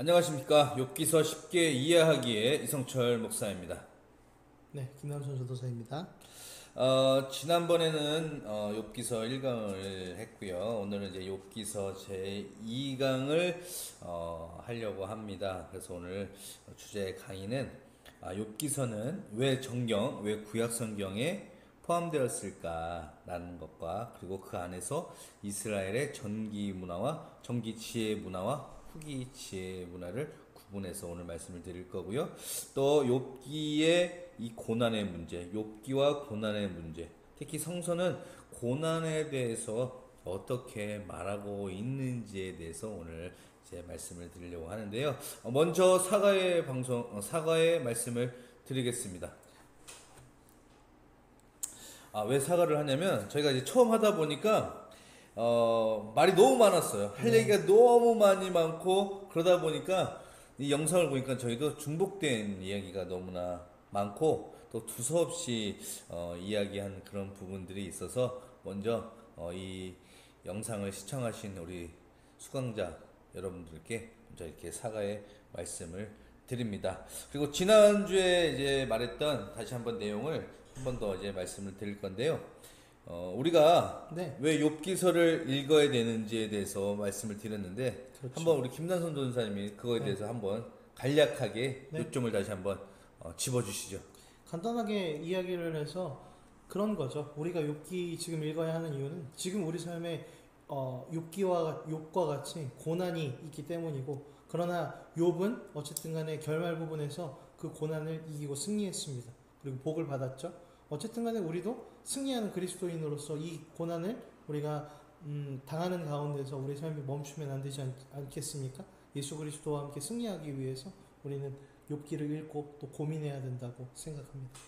안녕하십니까. 욥기서 쉽게 이해하기의 이성철 목사입니다. 네, 김남선 전도사입니다. 지난번에는 욥기서 1강을 했고요. 오늘은 이제 욥기서 제 2강을 하려고 합니다. 그래서 오늘 주제 강의는 욥기서는 왜 구약 성경에 포함되었을까라는 것과 그리고 그 안에서 이스라엘의 전기 문화와 전기 지혜 문화와 후기 지혜 문화를 구분해서 오늘 말씀을 드릴 거고요. 또 욥기의 이 고난의 문제, 욥기와 고난의 문제, 특히 성서는 고난에 대해서 어떻게 말하고 있는지에 대해서 오늘 제 말씀을 드리려고 하는데요. 먼저 사과의 말씀을 드리겠습니다. 왜 사과를 하냐면 저희가 이제 처음 하다 보니까 말이 너무 많았어요. 할 얘기가 너무 많고 그러다 보니까 이 영상을 보니까 저희도 중복된 이야기가 너무나 많고 또 두서없이 이야기한 그런 부분들이 있어서 먼저 이 영상을 시청하신 우리 수강자 여러분들께 먼저 이렇게 사과의 말씀을 드립니다. 그리고 지난주에 이제 말했던 다시 한번 내용을 한 번 더 이제 말씀을 드릴 건데요. 우리가 네, 왜 욥기서를 읽어야 되는지에 대해서 말씀을 드렸는데 그렇죠. 한번 우리 김난선 전사님이 그거에 대해서 한번 간략하게 네. 요점을 다시 한번 짚어주시죠. 간단하게 이야기를 해서 그런 거죠. 우리가 욥기 지금 읽어야 하는 이유는 지금 우리 삶에 욥과 같이 고난이 있기 때문이고, 그러나 욥은 어쨌든 간에 결말 부분에서 그 고난을 이기고 승리했습니다. 그리고 복을 받았죠. 어쨌든 간에 우리도 승리하는 그리스도인으로서 이 고난을 우리가 당하는 가운데서 우리 삶이 멈추면 안 되지 않겠습니까? 예수 그리스도와 함께 승리하기 위해서 우리는 욥기를 읽고 또 고민해야 된다고 생각합니다.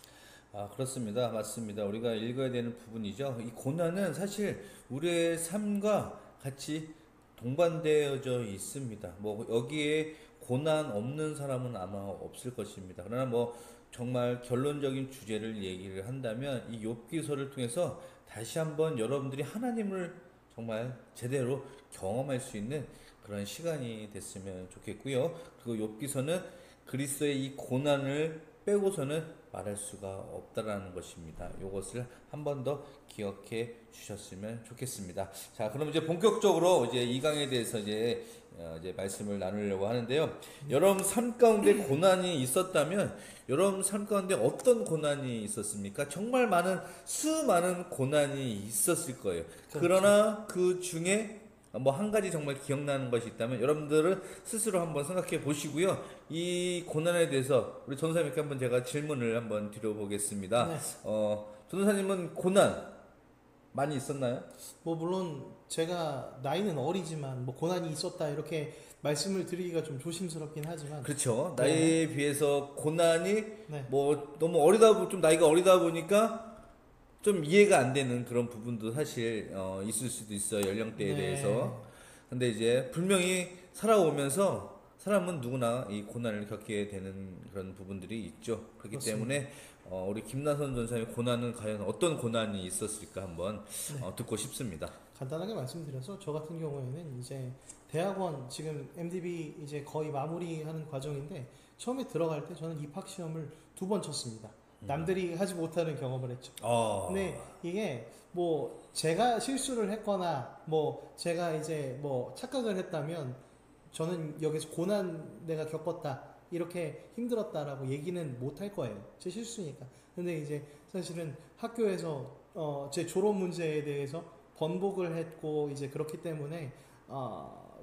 그렇습니다. 맞습니다. 우리가 읽어야 되는 부분이죠. 이 고난은 사실 우리의 삶과 같이 동반되어져 있습니다. 뭐 여기에 고난 없는 사람은 아마 없을 것입니다. 그러나 뭐 정말 결론적인 주제를 얘기를 한다면 이 욥기서를 통해서 다시 한번 여러분들이 하나님을 정말 제대로 경험할 수 있는 그런 시간이 됐으면 좋겠고요. 그리고 욥기서는 그리스도의 이 고난을 빼고서는 말할 수가 없다라는 것입니다. 이것을 한 번 더 기억해 주셨으면 좋겠습니다. 자, 그럼 이제 본격적으로 이제 이 강에 대해서 이제 말씀을 나누려고 하는데요. 여러분 삶 가운데 고난이 있었다면 여러분 삶 가운데 어떤 고난이 있었습니까? 정말 수많은 고난이 있었을 거예요. 그러나 그 중에 뭐 한 가지 정말 기억나는 것이 있다면 여러분들은 스스로 한번 생각해 보시고요. 이 고난에 대해서 우리 전사님께 한번 제가 질문을 한번 드려보겠습니다. 네. 전사님은 고난 많이 있었나요? 뭐 물론 제가 나이는 어리지만 뭐 고난이 있었다 이렇게 말씀을 드리기가 좀 조심스럽긴 하지만, 그렇죠. 네. 나이에 비해서 고난이 네. 뭐 너무 좀 나이가 어리다 보니까 좀 이해가 안 되는 그런 부분도 사실 있을 수도 있어요. 연령대에 네. 대해서. 근데 이제 분명히 살아오면서 사람은 누구나 이 고난을 겪게 되는 그런 부분들이 있죠. 그렇기 그렇습니다. 때문에 우리 김나선 전사의 고난은 과연 어떤 고난이 있었을까 한번 듣고 싶습니다. 간단하게 말씀드려서 저 같은 경우에는 이제 대학원 지금 MDB 이제 거의 마무리하는 과정인데, 처음에 들어갈 때 저는 입학 시험을 2번 쳤습니다. 남들이 하지 못하는 경험을 했죠. 근데 이게 뭐 제가 실수를 했거나 뭐 제가 이제 뭐 착각을 했다면 저는 여기서 고난 내가 겪었다, 이렇게 힘들었다라고 얘기는 못 할 거예요. 제 실수니까. 근데 이제 사실은 학교에서 제 졸업 문제에 대해서 번복을 했고 이제 그렇기 때문에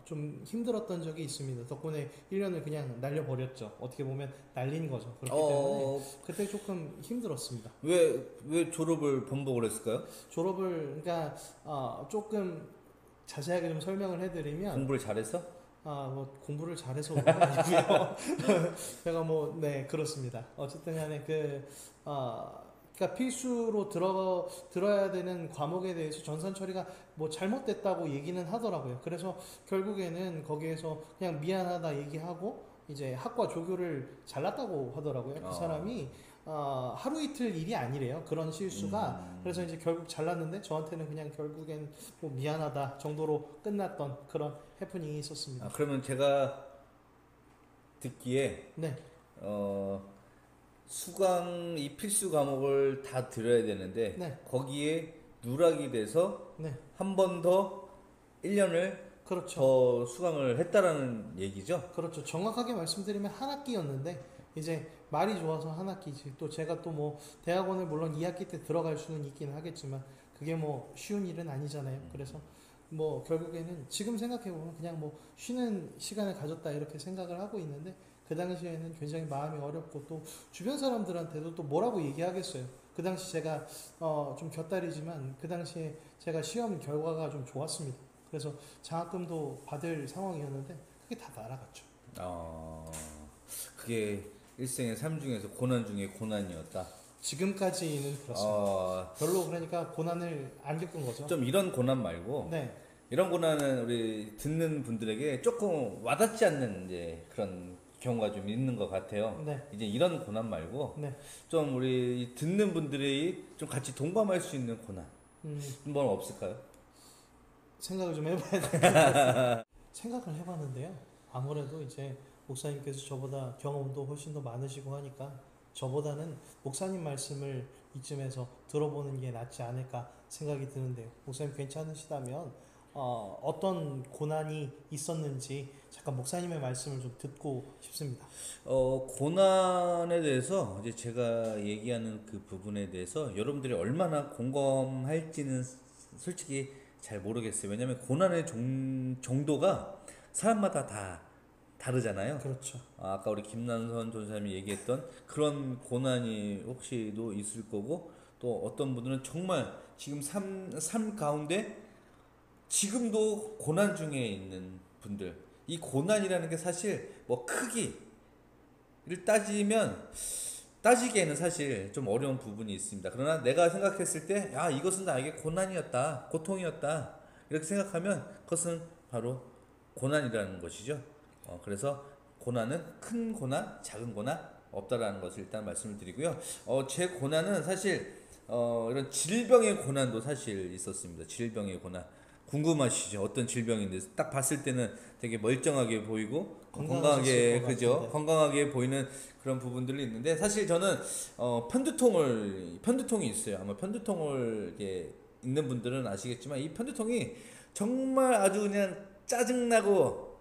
좀 힘들었던 적이 있습니다. 덕분에 1년을 그냥 날려버렸죠. 어떻게 보면 날린 거죠. 그렇기 때문에 그때 조금 힘들었습니다. 왜 졸업을 번복을 했을까요? 졸업을 그러니까 조금 자세하게 좀 설명을 해드리면, 공부를 잘했어? 뭐 공부를 잘해서 그런 건 아니고요. 제가 뭐 네 그렇습니다. 어쨌든 간에 그러니까 필수로 들어야 되는 과목에 대해서 전산 처리가 뭐 잘못됐다고 얘기는 하더라고요. 그래서 결국에는 거기에서 그냥 미안하다 얘기하고 이제 학과 조교를 잘랐다고 하더라고요. 그 사람이 하루 이틀 일이 아니래요. 그런 실수가. 그래서 이제 결국 잘랐는데 저한테는 그냥 결국엔 뭐 미안하다 정도로 끝났던 그런 해프닝이 있었습니다. 그러면 제가 듣기에 네, 수강 이 필수 과목을 다 들어야 되는데 네, 거기에 누락이 돼서 네, 한 번 더 1년을 그렇죠. 더 수강을 했다라는 얘기죠. 그렇죠. 정확하게 말씀드리면 한 학기였는데 이제 말이 좋아서 한 학기지. 또 제가 또 뭐 대학원을 물론 2학기 때 들어갈 수는 있긴 하겠지만 그게 뭐 쉬운 일은 아니잖아요. 그래서 뭐 결국에는 지금 생각해 보면 그냥 뭐 쉬는 시간을 가졌다 이렇게 생각을 하고 있는데 그 당시에는 굉장히 마음이 어렵고 또 주변 사람들한테도 또 뭐라고 얘기하겠어요. 그 당시 제가 좀 곁다리지만 그 당시에 제가 시험 결과가 좀 좋았습니다. 그래서 장학금도 받을 상황이었는데 그게 다 날아갔죠. 어, 그게 일생의 삶 중에서 고난 중에 고난이었다. 지금까지는 그렇습니다. 별로 그러니까 고난을 안 겪은 거죠. 좀 이런 고난 말고 네, 이런 고난은 우리 듣는 분들에게 조금 와닿지 않는 이제 그런 경우가 좀 있는 것 같아요. 네, 이제 이런 고난 말고 네. 좀 우리 듣는 분들이 좀 같이 동감할 수 있는 고난 음, 뭐 없을까요? 생각을 좀 해봐야 될 것 같아요. 생각을 해봤는데요. 아무래도 이제 목사님께서 저보다 경험도 훨씬 더 많으시고 하니까 저보다는 목사님 말씀을 이쯤에서 들어보는 게 낫지 않을까 생각이 드는데요. 목사님 괜찮으시다면 어떤 고난이 있었는지 잠깐 목사님의 말씀을 좀 듣고 싶습니다. 고난에 대해서 이제 제가 얘기하는 그 부분에 대해서 여러분들이 얼마나 공감할지는 솔직히 잘 모르겠어요. 왜냐하면 고난의 정도가 사람마다 다 다르잖아요. 그렇죠. 아까 우리 김난선 전사님이 얘기했던 그런 고난이 혹시도 있을 거고 또 어떤 분들은 정말 지금 삶 가운데 지금도 고난 중에 있는 분들 이 고난이라는 게 사실 뭐 크기를 따지기에는 사실 좀 어려운 부분이 있습니다. 그러나 내가 생각했을 때, 야, 이것은 나에게 고난이었다, 고통이었다, 이렇게 생각하면 그것은 바로 고난이라는 것이죠. 그래서 고난은 큰 고난, 작은 고난 없다라는 것을 일단 말씀을 드리고요. 제 고난은 사실, 이런 질병의 고난도 사실 있었습니다. 질병의 고난. 궁금하시죠? 어떤 질병인데 딱 봤을 때는 되게 멀쩡하게 보이고 건강하셨을 건강하게 것 그죠? 같은데. 건강하게 보이는 그런 부분들이 있는데 사실 저는 편두통이 있어요. 아마 편두통을 이렇게 있는 분들은 아시겠지만 이 편두통이 정말 아주 그냥 짜증나고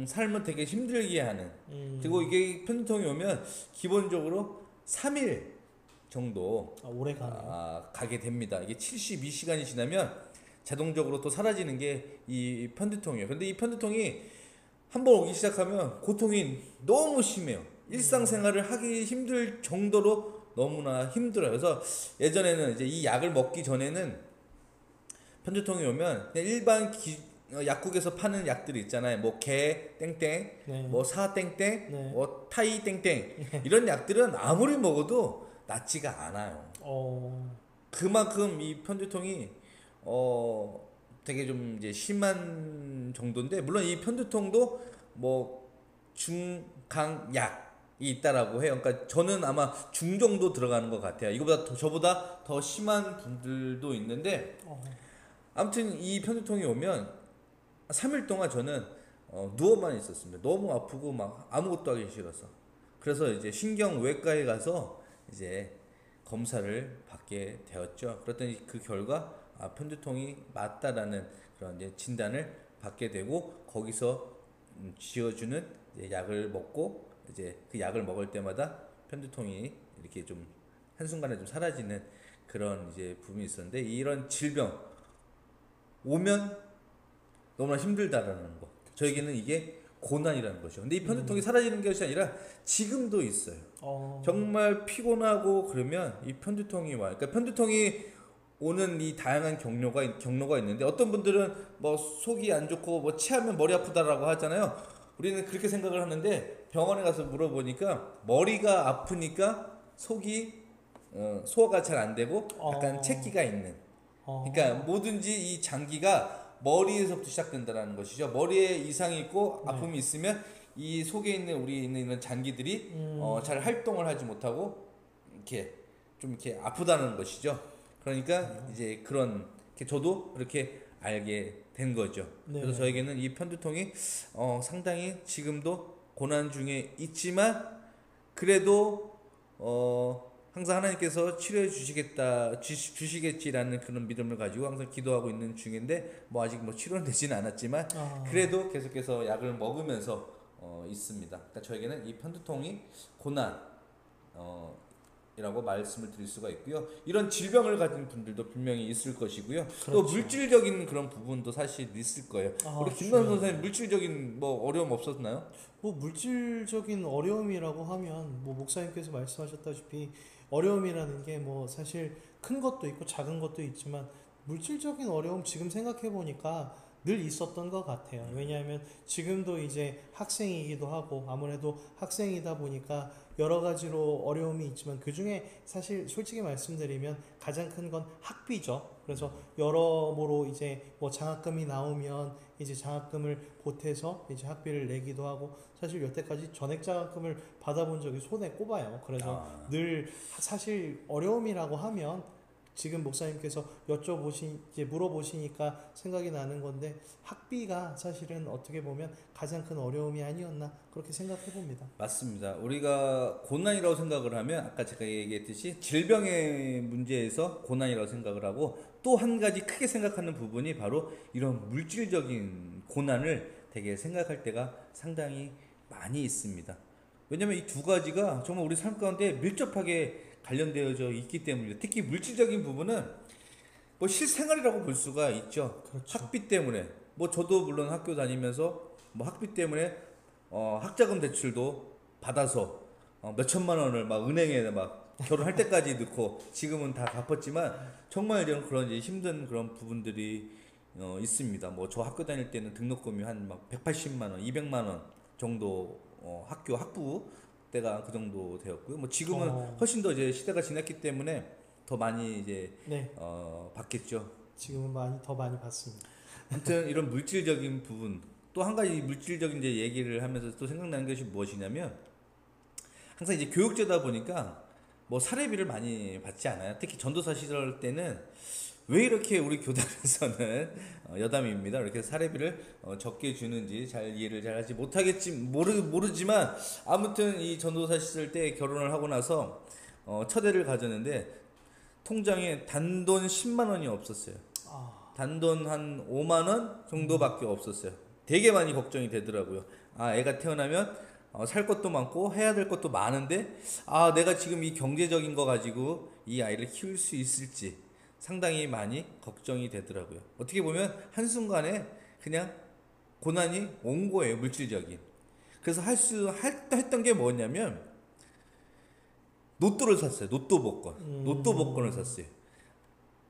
삶을 되게 힘들게 하는 그리고 음, 이게 편두통이 오면 기본적으로 3일 정도 오래 가네요. 가게 됩니다. 이게 72시간이 지나면 자동적으로 또 사라지는 게 이 편두통이에요. 근데 이 편두통이 한번 오기 시작하면 고통이 너무 심해요. 일상생활을 하기 힘들 정도로 너무나 힘들어요. 그래서 예전에는 이제 이 약을 먹기 전에는 편두통이 오면 그냥 일반 약국에서 파는 약들이 있잖아요. 뭐 개 땡땡, 네, 뭐 사 땡땡, 네. 뭐 타이 땡땡 이런 약들은 아무리 먹어도 낫지가 않아요. 어, 그만큼 이 편두통이 되게 좀 이제 심한 정도인데 물론 이 편두통도 뭐 중강약이 있다라고 해요. 그러니까 저는 아마 중 정도 들어가는 것 같아요. 이거보다 저보다 더 심한 분들도 있는데 어, 아무튼 이 편두통이 오면 3일 동안 저는 누워만 있었습니다. 너무 아프고 막 아무것도 하기 싫어서. 그래서 이제 신경외과에 가서 이제 검사를 받게 되었죠. 그랬더니 그 결과 편두통이 맞다라는 그런 이제 진단을 받게 되고 거기서 지어주는 이제 약을 먹고 이제 그 약을 먹을 때마다 편두통이 이렇게 좀 한순간에 좀 사라지는 그런 이제 부분이 있었는데 이런 질병 오면 너무나 힘들다라는 거. 저에게는 이게 고난이라는 것이죠. 근데 이 편두통이 사라지는 것이 아니라 지금도 있어요. 어, 정말 피곤하고 그러면 이 편두통이 와요. 그러니까 편두통이 오는 이 다양한 경로가 있는데 어떤 분들은 뭐 속이 안 좋고 뭐 체하면 머리 아프다라고 하잖아요. 우리는 그렇게 생각을 하는데 병원에 가서 물어보니까 머리가 아프니까 속이 소화가 잘 안 되고 약간 어, 체기가 있는. 그러니까 어, 뭐든지 이 장기가 머리에서부터 시작된다라는 것이죠. 머리에 이상이 있고 네, 아픔이 있으면 이 속에 있는 우리 있는 이런 장기들이 잘 음, 활동을 하지 못하고 이렇게 좀 이렇게 아프다는 것이죠. 그러니까 이제 그런 저도 그렇게 알게 된 거죠. 그래서 네, 저에게는 이 편두통이 상당히 지금도 고난 중에 있지만 그래도 항상 하나님께서 치료해 주시겠지라는 그런 믿음을 가지고 항상 기도하고 있는 중인데 뭐 아직 뭐 치료는 되지는 않았지만 그래도 계속해서 약을 먹으면서 있습니다. 그러니까 저에게는 이 편두통이 고난 이라고 말씀을 드릴 수가 있고요. 이런 질병을 가진 분들도 분명히 있을 것이고요. 그렇죠. 또 물질적인 그런 부분도 사실 있을 거예요. 우리 김남 선생님 물질적인 뭐 어려움 없었나요? 뭐 물질적인 어려움이라고 하면 뭐 목사님께서 말씀하셨다시피 어려움이라는 게 뭐 사실 큰 것도 있고 작은 것도 있지만 물질적인 어려움 지금 생각해 보니까 늘 있었던 것 같아요. 왜냐하면 지금도 이제 학생이기도 하고 아무래도 학생이다 보니까 여러 가지로 어려움이 있지만 그 중에 사실 솔직히 말씀드리면 가장 큰 건 학비죠. 그래서 여러모로 이제 뭐 장학금이 나오면 이제 장학금을 보태서 이제 학비를 내기도 하고 사실 여태까지 전액 장학금을 받아본 적이 손에 꼽아요. 그래서 늘 사실 어려움이라고 하면 지금 목사님께서 이제 물어보시니까 생각이 나는 건데 학비가 사실은 어떻게 보면 가장 큰 어려움이 아니었나 그렇게 생각해 봅니다. 맞습니다. 우리가 고난이라고 생각을 하면 아까 제가 얘기했듯이 질병의 문제에서 고난이라고 생각을 하고 또 한 가지 크게 생각하는 부분이 바로 이런 물질적인 고난을 되게 생각할 때가 상당히 많이 있습니다. 왜냐면 이 두 가지가 정말 우리 삶 가운데 밀접하게 관련되어져 있기 때문입니다. 특히 물질적인 부분은 뭐 실생활이라고 볼 수가 있죠. 그렇죠. 학비 때문에 뭐 저도 물론 학교 다니면서 뭐 학비 때문에 학자금 대출도 받아서 몇 천만 원을 막 은행에 막 결혼할 때까지 넣고 지금은 다 갚았지만 정말 이런 그런 이제 힘든 그런 부분들이 있습니다. 뭐 저 학교 다닐 때는 등록금이 한 막 180만 원, 200만 원 정도 학교 학부 때가 그 정도 되었고요. 뭐 지금은 훨씬 더 이제 시대가 지났기 때문에 더 많이 이제 네. 받겠죠. 지금은 더 많이 받습니다. 아무튼 이런 물질적인 부분 또 한 가지 물질적인 이제 얘기를 하면서 또 생각나는 것이 무엇이냐면 항상 이제 교육제다 보니까 뭐 사례비를 많이 받지 않아요. 특히 전도사 시절 때는 왜 이렇게 우리 교단에서는 여담입니다. 이렇게 사례비를 적게 주는지 잘 이해를 잘 하지 모르지만 아무튼 이 전도사 시절 때 결혼을 하고 나서 첫애를 가졌는데 통장에 단돈 10만 원이 없었어요. 단돈 한 5만 원 정도밖에 없었어요. 되게 많이 걱정이 되더라고요. 애가 태어나면 살 것도 많고 해야 될 것도 많은데 내가 지금 이 경제적인 거 가지고 이 아이를 키울 수 있을지 상당히 많이 걱정이 되더라고요. 어떻게 보면 한순간에 그냥 고난이 온 거예요, 물질적인. 그래서 했던 게 뭐냐면 로또를 샀어요. 로또 복권. 로또 복권을 샀어요.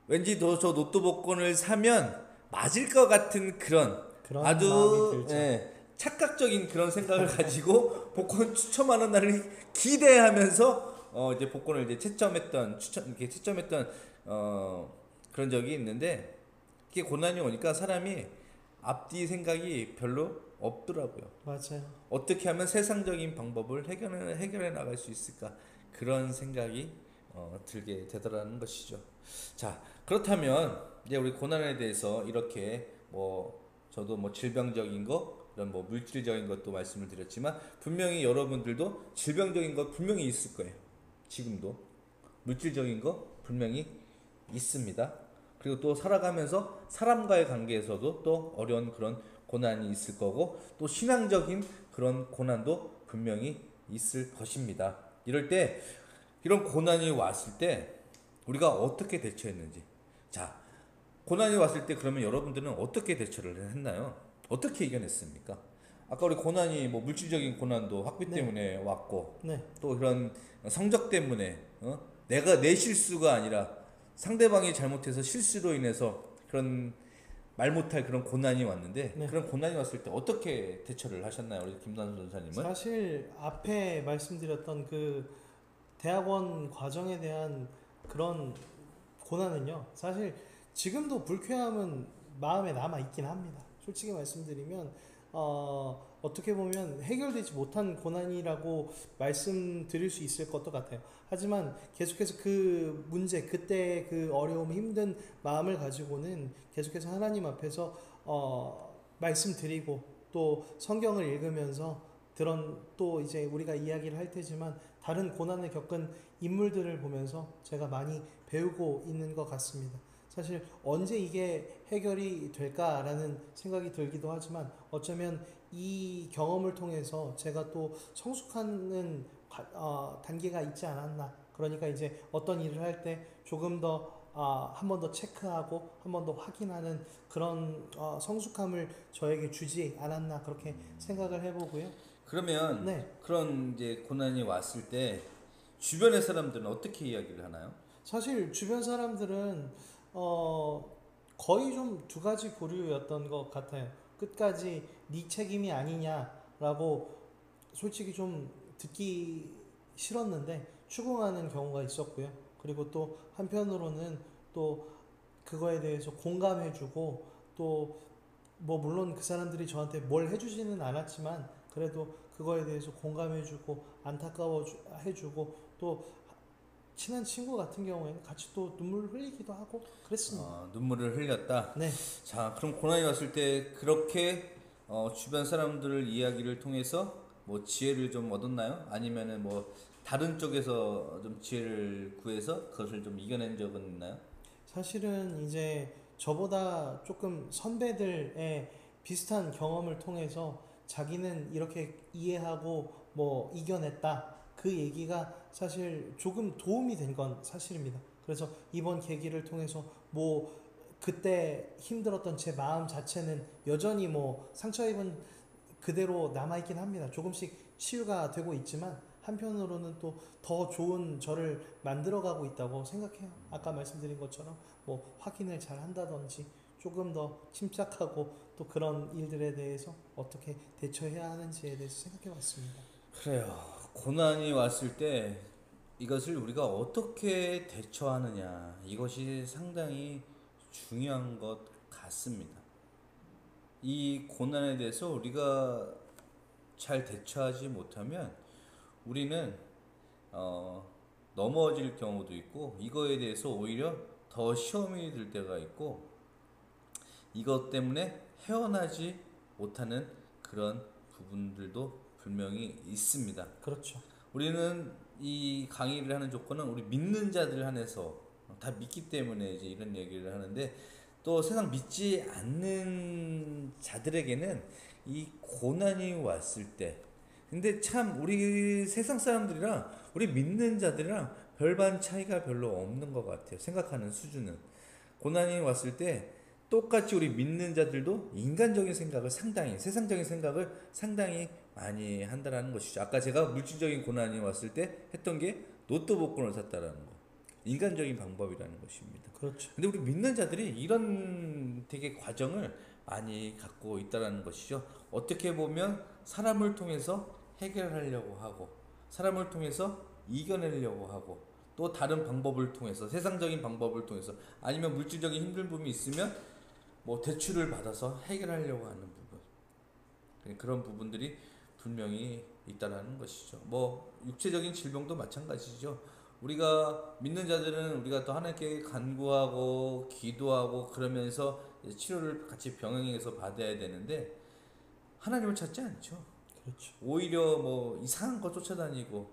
왠지 저 로또 복권을 사면 맞을 것 같은 그런 아주 마음이 들죠. 착각적인 그런 생각을 가지고 복권 추첨하는 날을 기대하면서 이제 복권을 이제 이렇게 채점했던 그런 적이 있는데 이게 고난이 오니까 사람이 앞뒤 생각이 별로 없더라고요. 맞아요. 어떻게 하면 세상적인 방법을 해결해 나갈 수 있을까 그런 생각이 들게 되더라는 것이죠. 자, 그렇다면 이제 우리 고난에 대해서 이렇게 뭐 저도 뭐 질병적인 거 이런 뭐 물질적인 것도 말씀을 드렸지만 분명히 여러분들도 질병적인 거 분명히 있을 거예요. 지금도 물질적인 거 분명히 있습니다. 그리고 또 살아가면서 사람과의 관계에서도 또 어려운 그런 고난이 있을 거고 또 신앙적인 그런 고난도 분명히 있을 것입니다. 이럴 때 이런 고난이 왔을 때 우리가 어떻게 대처했는지 자 고난이 왔을 때 그러면 여러분들은 어떻게 대처를 했나요? 어떻게 이겨냈습니까? 아까 우리 고난이 뭐 물질적인 고난도 학비 네. 때문에 왔고 네. 또 그런 성적 때문에 내가 내 실수가 아니라 상대방이 잘못해서 실수로 인해서 그런 말 못할 그런 고난이 왔는데 네. 그런 고난이 왔을 때 어떻게 대처를 하셨나요? 우리 김단수 전사님은? 사실 앞에 말씀드렸던 그 대학원 과정에 대한 그런 고난은요. 사실 지금도 불쾌함은 마음에 남아 있긴 합니다. 솔직히 말씀드리면 어떻게 보면 해결되지 못한 고난이라고 말씀드릴 수 있을 것도 같아요. 하지만 계속해서 그 문제, 그때 그 어려움, 힘든 마음을 가지고는 계속해서 하나님 앞에서 말씀드리고 또 성경을 읽으면서 또 이제 우리가 이야기를 할 테지만 다른 고난을 겪은 인물들을 보면서 제가 많이 배우고 있는 것 같습니다. 사실 언제 이게 해결이 될까라는 생각이 들기도 하지만 어쩌면 이 경험을 통해서 제가 또 성숙하는 단계가 있지 않았나. 그러니까 이제 어떤 일을 할 때 조금 더 한 번 더 체크하고 한 번 더 확인하는 그런 성숙함을 저에게 주지 않았나 그렇게 생각을 해보고요. 그러면 네, 그런 이제 고난이 왔을 때 주변의 사람들은 어떻게 이야기를 하나요? 사실 주변 사람들은 거의 좀 두 가지 부류였던 것 같아요. 끝까지 네 책임이 아니냐라고 솔직히 좀 듣기 싫었는데 추궁하는 경우가 있었고요. 그리고 또 한편으로는 또 그거에 대해서 공감해주고 또 뭐 물론 그 사람들이 저한테 뭘 해주지는 않았지만 그래도 그거에 대해서 공감해주고 안타까워 해주고 또 친한 친구 같은 경우에는 같이 또 눈물 흘리기도 하고 그랬습니다. 눈물을 흘렸다. 네, 자, 그럼 고난이 왔을 때 그렇게 주변 사람들 이야기를 통해서 뭐 지혜를 좀 얻었나요? 아니면은 뭐 다른 쪽에서 좀 지혜를 구해서 그것을 좀 이겨낸 적은 있나요? 사실은 이제 저보다 조금 선배들의 비슷한 경험을 통해서 자기는 이렇게 이해하고 뭐 이겨냈다. 그 얘기가 사실 조금 도움이 된 건 사실입니다. 그래서 이번 계기를 통해서 뭐 그때 힘들었던 제 마음 자체는 여전히 뭐 상처 입은 그대로 남아있긴 합니다. 조금씩 치유가 되고 있지만 한편으로는 또 더 좋은 저를 만들어가고 있다고 생각해요. 아까 말씀드린 것처럼 뭐 확인을 잘 한다든지 조금 더 침착하고 또 그런 일들에 대해서 어떻게 대처해야 하는지에 대해서 생각해 봤습니다. 그래요. 고난이 왔을 때 이것을 우리가 어떻게 대처하느냐, 이것이 상당히 중요한 것 같습니다. 이 고난에 대해서 우리가 잘 대처하지 못하면 우리는 넘어질 경우도 있고, 이거에 대해서 오히려 더 시험이 들 때가 있고, 이것 때문에 헤어나지 못하는 그런 부분들도 분명히 있습니다. 그렇죠. 우리는 이 강의를 하는 조건은 우리 믿는 자들 한해서 다 믿기 때문에 이제 이런 얘기를 하는데, 또 세상 믿지 않는 자들에게는 이 고난이 왔을 때, 근데 참 우리 세상 사람들이랑 우리 믿는 자들이랑 별반 차이가 별로 없는 것 같아요. 생각하는 수준은. 고난이 왔을 때 똑같이 우리 믿는 자들도 인간적인 생각을 상당히, 세상적인 생각을 상당히 많이 한다라는 것이죠. 아까 제가 물질적인 고난이 왔을 때 했던 게 로또 복권을 샀다라는 거. 인간적인 방법이라는 것입니다. 그렇죠. 근데 우리 믿는 자들이 이런 되게 과정을 많이 갖고 있다라는 것이죠. 어떻게 보면 사람을 통해서 해결하려고 하고, 사람을 통해서 이겨내려고 하고, 또 다른 방법을 통해서, 세상적인 방법을 통해서, 아니면 물질적인 힘든 부분이 있으면 뭐 대출을 받아서 해결하려고 하는 부분, 그런 부분들이 분명히 있다라는 것이죠. 뭐 육체적인 질병도 마찬가지죠. 우리가 믿는 자들은 우리가 또 하나님께 간구하고 기도하고 그러면서 치료를 같이 병행해서 받아야 되는데, 하나님을 찾지 않죠. 그렇죠. 오히려 뭐 이상한 거 쫓아다니고,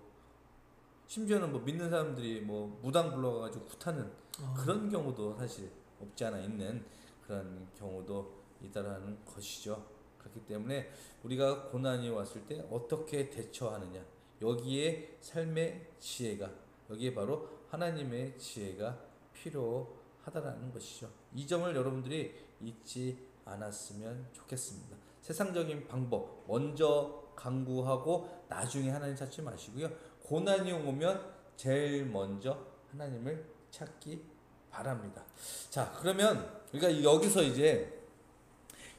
심지어는 뭐 믿는 사람들이 뭐 무당 불러가지고 굿하는 그런 경우도 사실 없지 않아 있는 그런 경우도 있다라는 것이죠. 그렇기 때문에 우리가 고난이 왔을 때 어떻게 대처하느냐, 여기에 삶의 지혜가, 여기에 바로 하나님의 지혜가 필요하다라는 것이죠. 이 점을 여러분들이 잊지 않았으면 좋겠습니다. 세상적인 방법 먼저 강구하고 나중에 하나님 찾지 마시고요. 고난이 오면 제일 먼저 하나님을 찾기 바랍니다. 자, 그러면 우리가 여기서 이제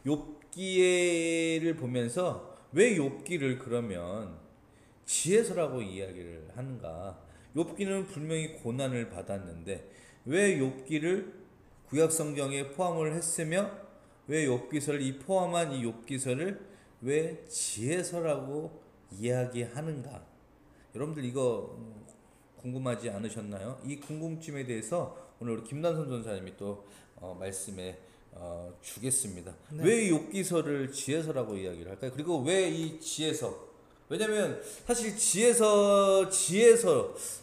욥기를 보면서 왜 욥기를 그러면 지혜서라고 이야기를 하는가? 욥기는 분명히 고난을 받았는데 왜 욥기를 구약 성경에 포함을 했으며 왜 욥기서를 이 포함한 이 욥기서를 왜 지혜서라고 이야기하는가? 여러분들 이거 궁금하지 않으셨나요? 이 궁금증에 대해서 오늘 우리 김난선 전사님이 또 말씀에 주겠습니다. 네. 왜 욥기서를 지혜서라고 이야기를 할까요? 그리고 왜 이 지혜서, 왜냐면 사실 지혜서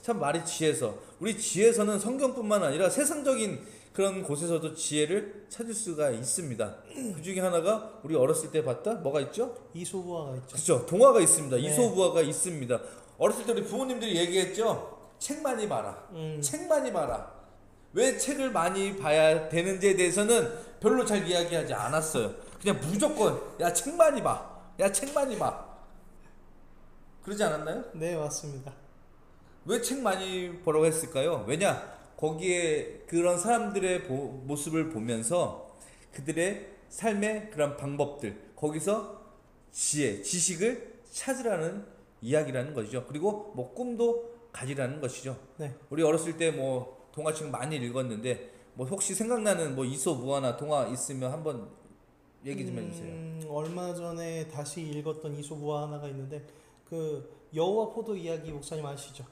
참 말이 지혜서 우리 지혜서는 성경뿐만 아니라 세상적인 그런 곳에서도 지혜를 찾을 수가 있습니다. 그 중에 하나가 우리 어렸을 때 봤다 뭐가 있죠? 이소부화가 있죠. 그렇죠. 동화가 있습니다. 네. 이소부화가 있습니다. 어렸을 때 우리 부모님들이 얘기했죠. 책 많이 봐라. 음. 책 많이 봐라. 왜 책을 많이 봐야 되는지에 대해서는 별로 잘 이야기하지 않았어요. 그냥 무조건 야 책 많이 봐. 야 책 많이 봐. 그러지 않았나요? 네, 맞습니다. 왜 책 많이 보라고 했을까요? 왜냐? 거기에 그런 사람들의 모습을 보면서 그들의 삶의 그런 방법들, 거기서 지식을 찾으라는 이야기라는 것이죠. 그리고 뭐 꿈도 가지라는 것이죠. 네. 우리 어렸을 때 뭐 동화책 많이 읽었는데 뭐 혹시 생각나는 뭐 이소무화나 동화 있으면 한번 얘기 좀 해주세요. 얼마 전에 다시 읽었던 이소부화 하나가 있는데 그 여우와 포도 이야기 목사님 아시죠?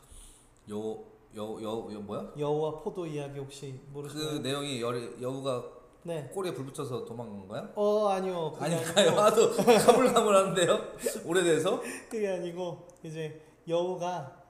뭐야? 여우와 포도 이야기 혹시 그 모르시나요? 내용이 여우가 네. 꼬리에 불 붙여서 도망간 건가요? 아니요. 그게 아닌가요? 아니고, 아도 가물가물한데요? 오래돼서? 그게 아니고 이제 여우가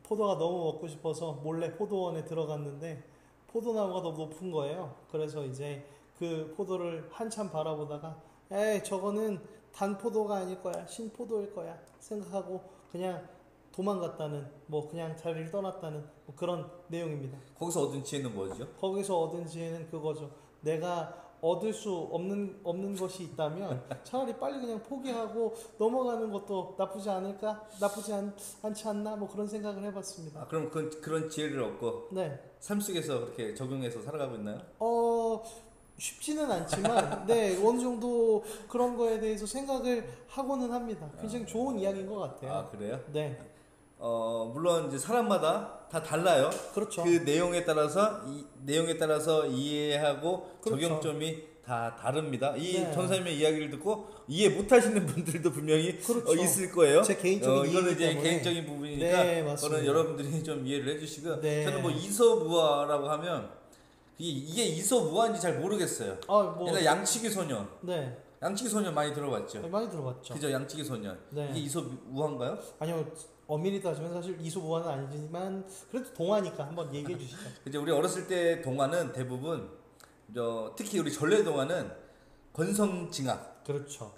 포도가 너무 먹고 싶어서 몰래 포도원에 들어갔는데 포도나무가 너무 높은 거예요. 그래서 이제 그 포도를 한참 바라보다가 에이 저거는 단 포도가 아닐 거야. 신포도일 거야. 생각하고 그냥 도망갔다는 뭐 그냥 자리를 떠났다는 뭐 그런 내용입니다. 거기서 얻은 지혜는 뭐죠? 거기서 얻은 지혜는 그거죠. 내가 얻을 수 없는 것이 있다면 차라리 빨리 그냥 포기하고 넘어가는 것도 나쁘지 않을까? 않지 않나? 뭐 그런 생각을 해봤습니다. 아, 그럼 그런 지혜를 얻고 네. 삶 속에서 그렇게 적용해서 살아가고 있나요? 쉽지는 않지만 네 어느 정도 그런 거에 대해서 생각을 하고는 합니다. 굉장히 좋은 이야기인 것 같아요. 아, 그래요? 네. 물론 이제 사람마다 다 달라요. 그렇죠. 그 내용에 따라서 이해하고 그렇죠. 적용점이 다 다릅니다. 이 네. 전사님의 이야기를 듣고 이해 못하시는 분들도 분명히 그렇죠. 있을 거예요. 제 개인적인 이거는 이해이기 이제 때문에. 개인적인 부분이니까 네, 맞습니다. 그거는 여러분들이 좀 이해를 해주시고 네. 저는 뭐 이소무화라고 하면 이게 이소무화인지 잘 모르겠어요. 옛날 양치기 소년, 네. 양치기 소년 많이 들어봤죠. 많이 들어봤죠. 그죠? 양치기 소년. 네. 이게 이소무화인가요? 아니요. 엄밀히 따지면 사실 이소부화는 아니지만 그래도 동화니까 한번 얘기해 주시죠. 이제 우리 어렸을 때 동화는 대부분 특히 우리 전래 동화는 권성징악. 그렇죠.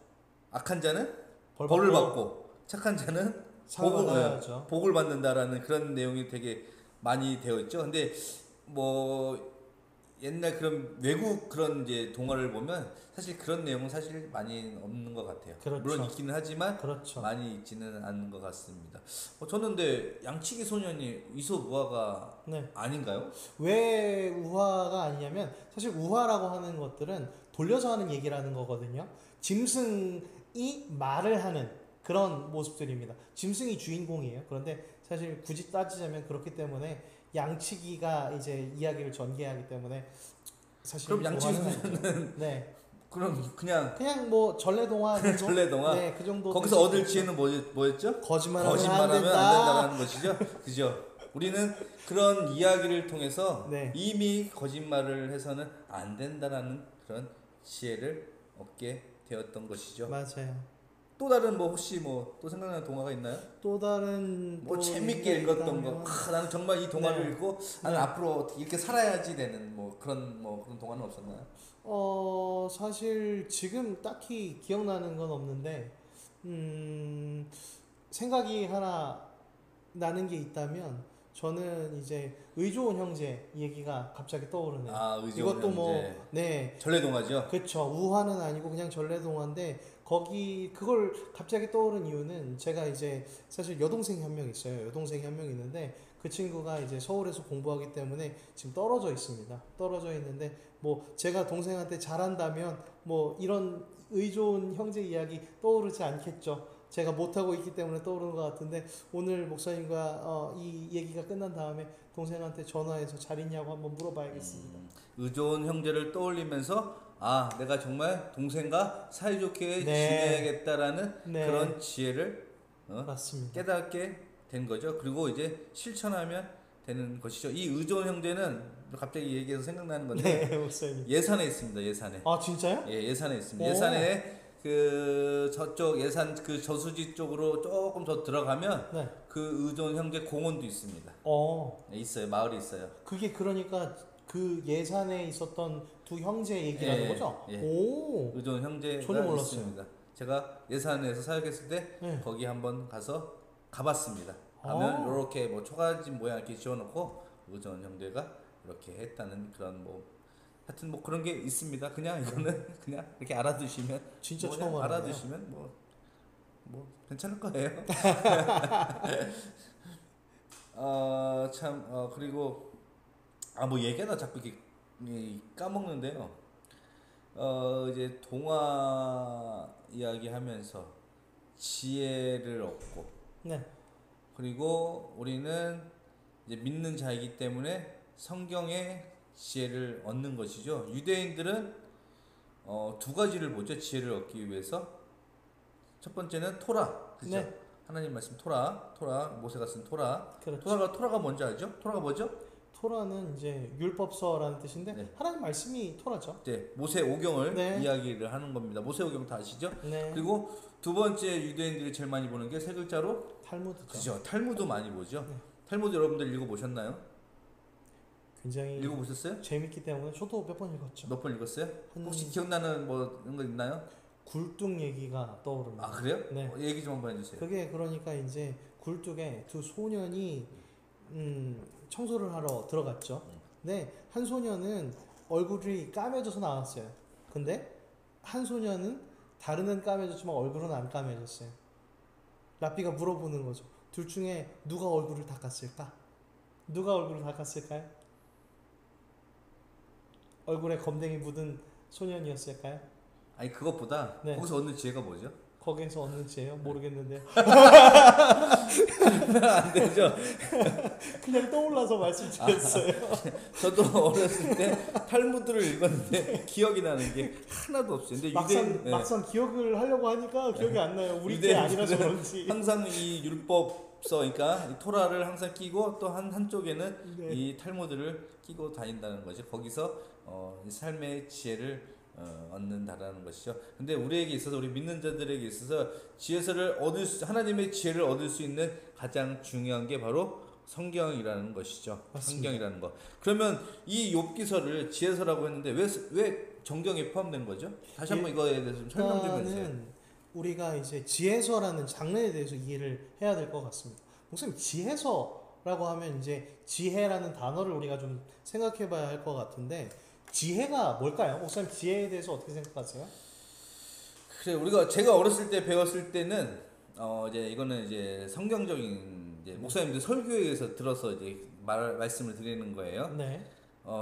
악한 자는 벌 벌을 받고 받고 착한 자는 상을 받아야죠. 복을 받는다라는 그런 내용이 되게 많이 되어 있죠. 근데 뭐 옛날 그런 외국 그런 이제 동화를 보면 사실 그런 내용은 사실 많이 없는 것 같아요. 그렇죠. 물론 있기는 하지만 그렇죠. 많이 있지는 않는 것 같습니다. 저는 근데 양치기 소년이 이소무화가 네. 아닌가요? 왜 우화가 아니냐면 사실 우화라고 하는 것들은 돌려서 하는 얘기라는 거거든요. 짐승이 말을 하는 그런 모습들입니다. 짐승이 주인공이에요. 그런데 사실 굳이 따지자면 그렇기 때문에 양치기가 이제 이야기를 전개하기 때문에 사실 그럼 양치기 우화는 소년은 네. 그럼 그냥 뭐 전래동화 정도? 전래동화? 네, 그 정도. 거기서 얻을 지혜는 뭐였죠? 거짓말하면 안 된다. 된다라는 것이죠. 그죠? 우리는 그런 이야기를 통해서 네. 이미 거짓말을 해서는 안 된다라는 그런 지혜를 얻게 되었던 것이죠. 맞아요. 또 다른 뭐 혹시 뭐 또 생각나는 동화가 있나요? 또 다른 뭐 또 재밌게 얘기가 읽었던 있다면 거. 나는 정말 이 동화를 네. 읽고 나는 네. 앞으로 어떻게 이렇게 살아야지 되는 뭐 그런 동화는 없었나요? 사실 지금 딱히 기억나는 건 없는데 생각이 하나 나는 게 있다면 저는 이제 의좋은 형제 얘기가 갑자기 떠오르네요. 아, 의좋은 이것도 형제. 뭐 네. 전래동화죠. 그쵸. 우화는 아니고 그냥 전래동화인데 그걸 갑자기 떠오른 이유는 제가 이제 사실 여동생이 한 명 있어요. 여동생이 한 명 있는데 그 친구가 이제 서울에서 공부하기 때문에 지금 떨어져 있습니다. 떨어져 있는데 뭐 제가 동생한테 잘한다면 뭐 이런 의좋은 형제 이야기 떠오르지 않겠죠. 제가 못하고 있기 때문에 떠오르는 것 같은데 오늘 목사님과 이 얘기가 끝난 다음에 동생한테 전화해서 잘 있냐고 한번 물어봐야겠습니다. 의좋은 형제를 떠올리면서 내가 정말 동생과 사이좋게 네. 지내야겠다라는 네. 그런 지혜를 맞습니다. 깨닫게 된 거죠. 그리고 이제 실천하면 되는 것이죠. 이 의좋은 형제는 갑자기 얘기해서 생각나는 건데 네, 목사님. 예산에 있습니다. 예산에. 아 진짜요? 예산에 있습니다. 오. 예산에 그 저쪽 예산 그 저수지 쪽으로 조금 더 들어가면 네. 그 의존 형제 공원도 있습니다. 네, 있어요. 마을이 있어요. 그게 그러니까 그 예산에 있었던 두 형제 얘기라는 예, 거죠? 예. 오. 의존 형제가 전혀 몰랐어요. 있습니다. 제가 예산에서 사역했을 때 네. 거기 한번 가서 가봤습니다. 가면 아. 이렇게 뭐 초가집 모양 이렇게 지어놓고 의존 형제가 이렇게 했다는 그런 뭐 하여튼 뭐 그런 게 있습니다. 그냥 이거는 그냥 이렇게 알아두시면 진짜 뭐 처음 그냥 알았네요. 알아두시면 뭐 괜찮을 거예요. 참 그리고 뭐 얘기하다 자꾸 이렇게 까먹는데요. 이제 동화 이야기 하면서 지혜를 얻고 네. 그리고 우리는 이제 믿는 자이기 때문에 성경의 지혜를 얻는 것이죠. 유대인들은 두 가지를 보죠. 지혜를 얻기 위해서. 첫 번째는 토라. 그죠? 네. 하나님 말씀 토라. 모세가 쓴 토라. 그렇죠. 토라가 뭔지 알죠? 토라가 뭐죠? 토라는 이제 율법서라는 뜻인데 네. 하나님 말씀이 토라죠. 네, 모세 오경을 네. 이야기를 하는 겁니다. 모세 오경 다 아시죠? 네. 그리고 두 번째 유대인들이 제일 많이 보는 게 세 글자로 탈무드죠. 그죠? 탈무드 많이 보죠. 네. 탈무드 여러분들 읽어 보셨나요? 굉장히 읽어 보셨어요? 재밌기 때문에 저도 몇 번 읽었죠. 몇 번 읽었어요? 한 혹시 기억나는 뭐 이런 거 있나요? 굴뚝 얘기가 떠오릅니다. 아 그래요? 네. 얘기 좀 한번 해주세요. 그게 그러니까 이제 굴뚝에 두 소년이 청소를 하러 들어갔죠. 근데 한 소년은 얼굴이 까매져서 나왔어요. 근데 한 소년은 다른 애는 까매졌지만 얼굴은 안 까매졌어요. 라삐가 물어보는 거죠. 둘 중에 누가 얼굴을 닦았을까? 누가 얼굴을 닦았을까요? 얼굴에 검댕이 묻은 소년이었을까요? 아니 그것보다 네. 거기서 얻는 지혜가 뭐죠? 거기에서 얻는 지혜요? 모르겠는데 안 되죠. 그냥 떠올라서 말씀드렸어요. 저도 어렸을 때 탈무드를 읽었는데 기억이 나는 게 하나도 없어요. 근데 유대인 막상 기억을 하려고 하니까 기억이 안 나요. 우리 때 아니라서 그런지. 항상 이 율법서, 그러니까 이 토라를 항상 끼고 또 한쪽에는 네. 이 탈무드를 끼고 다닌다는 거죠. 거기서 이 삶의 지혜를 얻는다라는 것이죠. 근데 우리에게 있어서 우리 믿는 자들에게 있어서 하나님의 지혜를 얻을 수 있는 가장 중요한 게 바로 성경이라는 것이죠. 맞습니다. 성경이라는 거. 그러면 이 욥기서를 지혜서라고 했는데 왜 정경에 포함된 거죠? 다시 한번 이거에 대해서 좀 설명 좀 해주세요. 일단은 우리가 이제 지혜서라는 장르에 대해서 이해를 해야 될 것 같습니다. 목사님, 지혜서라고 하면 이제 지혜라는 단어를 우리가 좀 생각해봐야 할 것 같은데, 지혜가 뭘까요? 목사님, 지혜에 대해서 어떻게 생각하세요? 그래, 제가 어렸을 때 배웠을 때는 이제 이거는 이제 성경적인 이제 목사님들 설교에서 들어서 이제 말씀을 드리는 거예요. 네.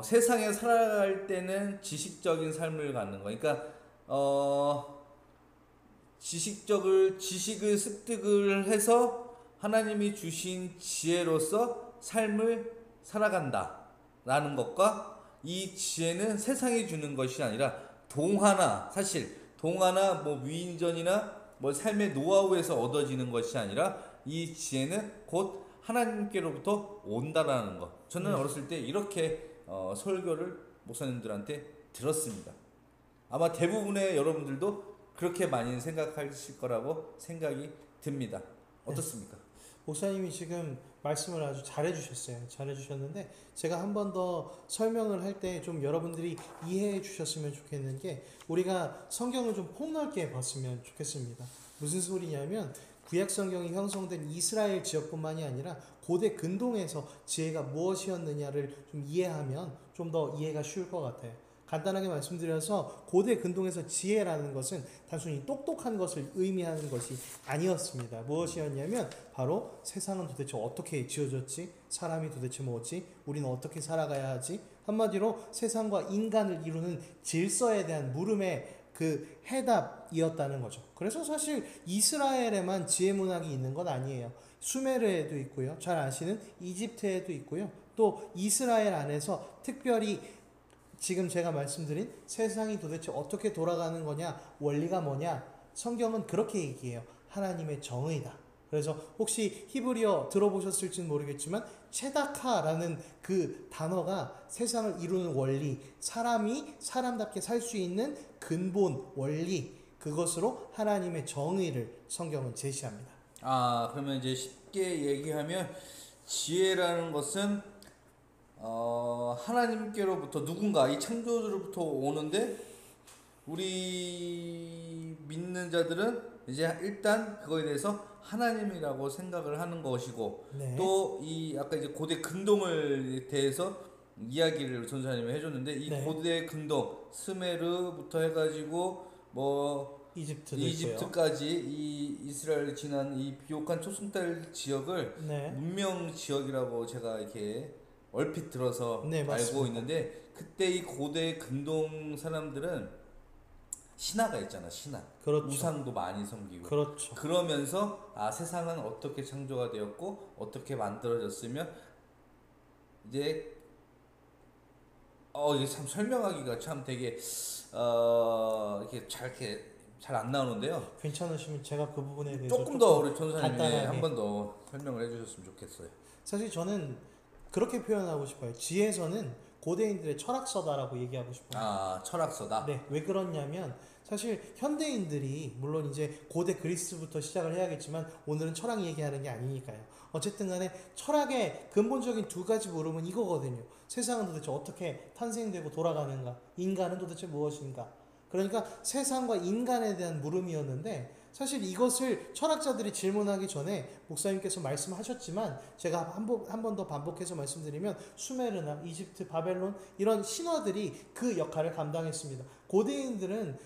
세상에 살아갈 때는 지식적인 삶을 갖는 거. 그러니까 지식을 습득을 해서 하나님이 주신 지혜로서 삶을 살아간다라는 것과, 이 지혜는 세상이 주는 것이 아니라 동화나 뭐 위인전이나 뭐 삶의 노하우에서 얻어지는 것이 아니라 이 지혜는 곧 하나님께로부터 온다라는 것. 저는 어렸을 때 이렇게 설교를 목사님들한테 들었습니다. 아마 대부분의 여러분들도 그렇게 많이 생각하실 거라고 생각이 듭니다. 어떻습니까? 목사님이 지금 말씀을 아주 잘해주셨는데, 제가 한 번 더 설명을 할 때 좀 여러분들이 이해해 주셨으면 좋겠는 게, 우리가 성경을 좀 폭넓게 봤으면 좋겠습니다. 무슨 소리냐면, 구약 성경이 형성된 이스라엘 지역뿐만이 아니라 고대 근동에서 지혜가 무엇이었느냐를 좀 이해하면 좀 더 이해가 쉬울 것 같아요. 간단하게 말씀드려서, 고대 근동에서 지혜라는 것은 단순히 똑똑한 것을 의미하는 것이 아니었습니다. 무엇이었냐면 바로 세상은 도대체 어떻게 지어졌지? 사람이 도대체 뭐지? 우리는 어떻게 살아가야 하지? 한마디로 세상과 인간을 이루는 질서에 대한 물음의 그 해답이었다는 거죠. 그래서 사실 이스라엘에만 지혜 문학이 있는 건 아니에요. 수메르에도 있고요. 잘 아시는 이집트에도 있고요. 또 이스라엘 안에서 특별히 지금 제가 말씀드린 세상이 도대체 어떻게 돌아가는 거냐, 원리가 뭐냐, 성경은 그렇게 얘기해요. 하나님의 정의다. 그래서 혹시 히브리어 들어보셨을지는 모르겠지만 체다카라는 그 단어가 세상을 이루는 원리, 사람이 사람답게 살 수 있는 근본 원리, 그것으로 하나님의 정의를 성경은 제시합니다. 그러면 이제 쉽게 얘기하면 지혜라는 것은 하나님께로부터 누군가 이 창조주로부터 오는데 우리 믿는 자들은 이제 일단 그거에 대해서 하나님이라고 생각을 하는 것이고 네. 또 이 아까 이제 고대 근동을 대해서 이야기를 전사님이 해줬는데 이 네. 고대 근동 스메르부터 해가지고 뭐 이집트도 있고요. 이집트까지 이 이스라엘 지난 이 비옥한 초승달 지역을 네. 문명 지역이라고 제가 이렇게 얼핏 들어서 네, 알고 맞습니다. 있는데 그때 이 고대 근동 사람들은 신화가 있잖아, 신화. 그렇죠. 우상도 많이 섬기고. 그렇죠. 그러면서 세상은 어떻게 창조가 되었고 어떻게 만들어졌으면 이제 이게 참 설명하기가 참 되게 이렇게 잘 안 나오는데요. 괜찮으시면 제가 그 부분에 대해서 조금 더 우리 전사님이 간단하게. 한 번 더 설명을 해주셨으면 좋겠어요. 사실 저는 그렇게 표현하고 싶어요. 지혜서는 고대인들의 철학서다라고 얘기하고 싶어요. 철학서다. 네, 왜 그러냐면 사실 현대인들이 물론 이제 고대 그리스부터 시작을 해야겠지만 오늘은 철학 얘기하는 게 아니니까요. 어쨌든 간에 철학의 근본적인 두 가지 물음은 이거거든요. 세상은 도대체 어떻게 탄생되고 돌아가는가? 인간은 도대체 무엇인가? 그러니까 세상과 인간에 대한 물음이었는데 사실 이것을 철학자들이 질문하기 전에 목사님께서 말씀하셨지만 제가 한 번 더 반복해서 말씀드리면 수메르나 이집트, 바벨론 이런 신화들이 그 역할을 감당했습니다. 고대인들은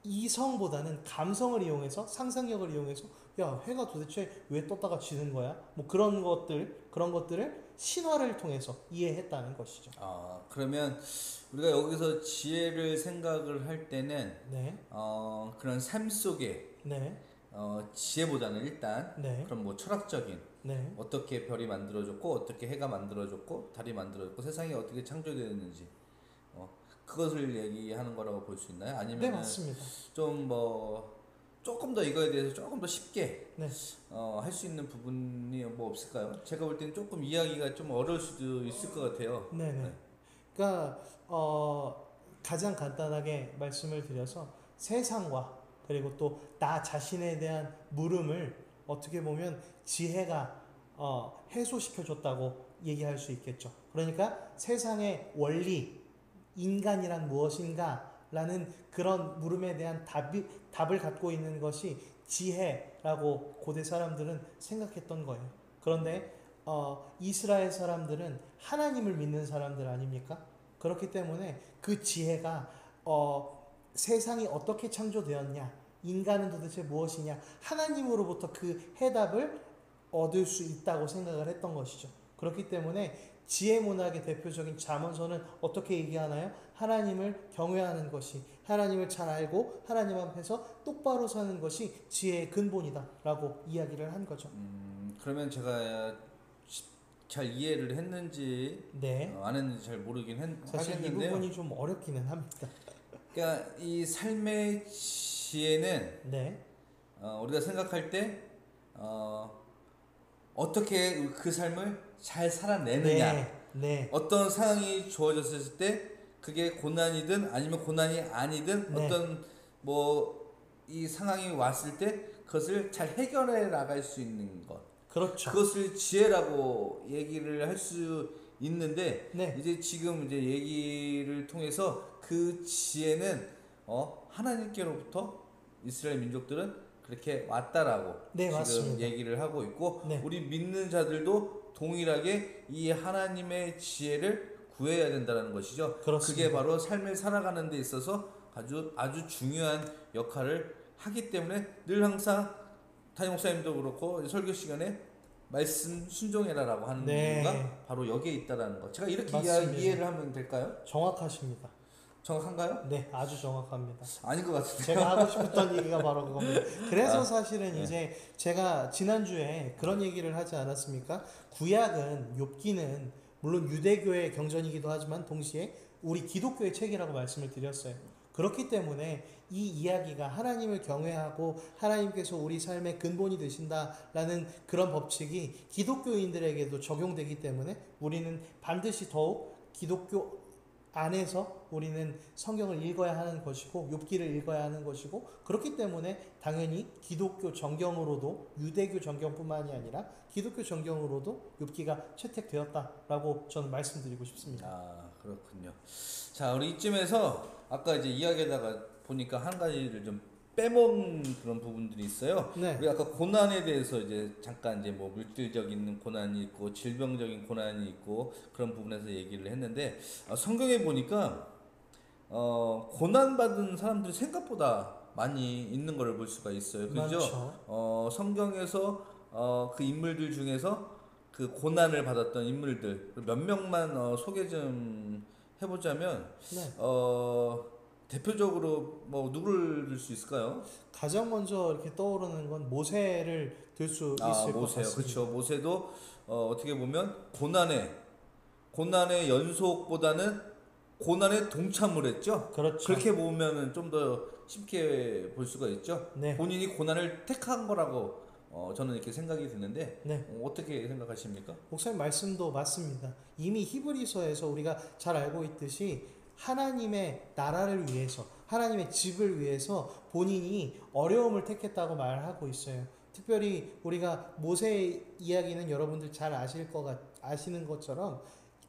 이성보다는 감성을 이용해서 상상력을 이용해서 야 해가 도대체 왜 떴다가 지는 거야? 뭐 그런 것들을 신화를 통해서 이해했다는 것이죠. 그러면 우리가 여기서 지혜를 생각을 할 때는 네, 그런 삶 속에 네, 지혜보다는 일단 네, 그런 뭐 철학적인 네, 어떻게 별이 만들어졌고 어떻게 해가 만들어졌고 달이 만들어졌고 세상이 어떻게 창조되었는지 그것을 얘기하는 거라고 볼 수 있나요? 네, 아니면 맞습니다. 좀 조금 더 이거에 대해서 조금 더 쉽게 네. 할 수 있는 부분이 뭐 없을까요? 제가 볼 때는 조금 이야기가 좀 어려울 수도 있을 것 같아요. 네네. 그러니까 가장 간단하게 말씀을 드려서 세상과 그리고 또 나 자신에 대한 물음을 어떻게 보면 지혜가 해소시켜줬다고 얘기할 수 있겠죠. 그러니까 세상의 원리, 인간이란 무엇인가? 라는 그런 물음에 대한 답을 갖고 있는 것이 지혜라고 고대 사람들은 생각했던 거예요. 그런데 이스라엘 사람들은 하나님을 믿는 사람들 아닙니까? 그렇기 때문에 그 지혜가 세상이 어떻게 창조되었냐, 인간은 도대체 무엇이냐, 하나님으로부터 그 해답을 얻을 수 있다고 생각을 했던 것이죠. 그렇기 때문에 지혜 문학의 대표적인 잠언서는 어떻게 얘기하나요? 하나님을 경외하는 것이, 하나님을 잘 알고 하나님 앞에서 똑바로 사는 것이 지혜의 근본이다 라고 이야기를 한 거죠. 그러면 제가 잘 이해를 했는지 네. 안 했는지 잘 모르긴 사실 이 하겠는데요. 부분이 좀 어렵기는 합니다. 그러니까 이 삶의 지혜는 네. 우리가 생각할 때 어떻게 그 삶을 잘 살아내느냐, 네. 네. 어떤 상황이 주어졌을 때 그게 고난이든 아니면 고난이 아니든 네. 어떤 뭐 이 상황이 왔을 때 그것을 잘 해결해 나갈 수 있는 것, 그렇죠. 그것을 지혜라고 얘기를 할 수 있는데 네. 이제 지금 이제 얘기를 통해서 그 지혜는 하나님께로부터 이스라엘 민족들은 그렇게 왔다라고 네, 지금 맞습니다. 얘기를 하고 있고 네. 우리 믿는 자들도 동일하게 이 하나님의 지혜를 구해야 된다는 것이죠. 그렇습니다. 그게 바로 삶을 살아가는 데 있어서 아주 중요한 역할을 하기 때문에 늘 항상 담임 목사님도 그렇고 설교 시간에 말씀 순종해라라고 하는 네. 이유가 바로 여기에 있다라는 거. 제가 이렇게 맞습니다. 이해를 하면 될까요? 정확하십니다. 정확한가요? 네, 아주 정확합니다. 아닌 것 같은데. 제가 하고 싶었던 얘기가 바로 그겁니다. 그래서 사실은 네. 이제 제가 지난주에 그런 얘기를 하지 않았습니까? 구약은, 욥기는 물론 유대교의 경전이기도 하지만 동시에 우리 기독교의 책이라고 말씀을 드렸어요. 그렇기 때문에 이 이야기가 하나님을 경외하고 하나님께서 우리 삶의 근본이 되신다라는 그런 법칙이 기독교인들에게도 적용되기 때문에 우리는 반드시 더욱 기독교 안에서 우리는 성경을 읽어야 하는 것이고 욥기를 읽어야 하는 것이고 그렇기 때문에 당연히 기독교 정경으로도 유대교 정경뿐만이 아니라 기독교 정경으로도 욥기가 채택되었다라고 저는 말씀드리고 싶습니다. 아, 그렇군요. 자, 우리 이쯤에서 아까 이제 이야기하다가 보니까 한 가지를 좀 빼먹은 그런 부분들이 있어요. 네, 우리 아까 고난에 대해서 이제 잠깐 이제 뭐 물질적인 고난이 있고 질병적인 고난이 있고 그런 부분에서 얘기를 했는데 성경에 보니까 고난 받은 사람들이 생각보다 많이 있는 걸 볼 수가 있어요. 그죠? 많죠. 성경에서 그 인물들 중에서 그 고난을 받았던 인물들 몇 명만 소개 좀 해보자면 네. 대표적으로 뭐 누구를 들 수 있을까요? 가장 먼저 이렇게 떠오르는 건 모세를 들 수 있을 것 모세요. 같습니다. 그렇죠. 모세도 어떻게 보면 고난의 연속보다는 고난에 동참을 했죠. 그렇죠. 그렇게 보면은 좀 더 쉽게 볼 수가 있죠. 네, 본인이 고난을 택한 거라고 저는 이렇게 생각이 드는데 네. 어떻게 생각하십니까? 목사님 말씀도 맞습니다. 이미 히브리서에서 우리가 잘 알고 있듯이 하나님의 나라를 위해서, 하나님의 집을 위해서 본인이 어려움을 택했다고 말하고 있어요. 특별히 우리가 모세 이야기는 여러분들 잘 아시는 것처럼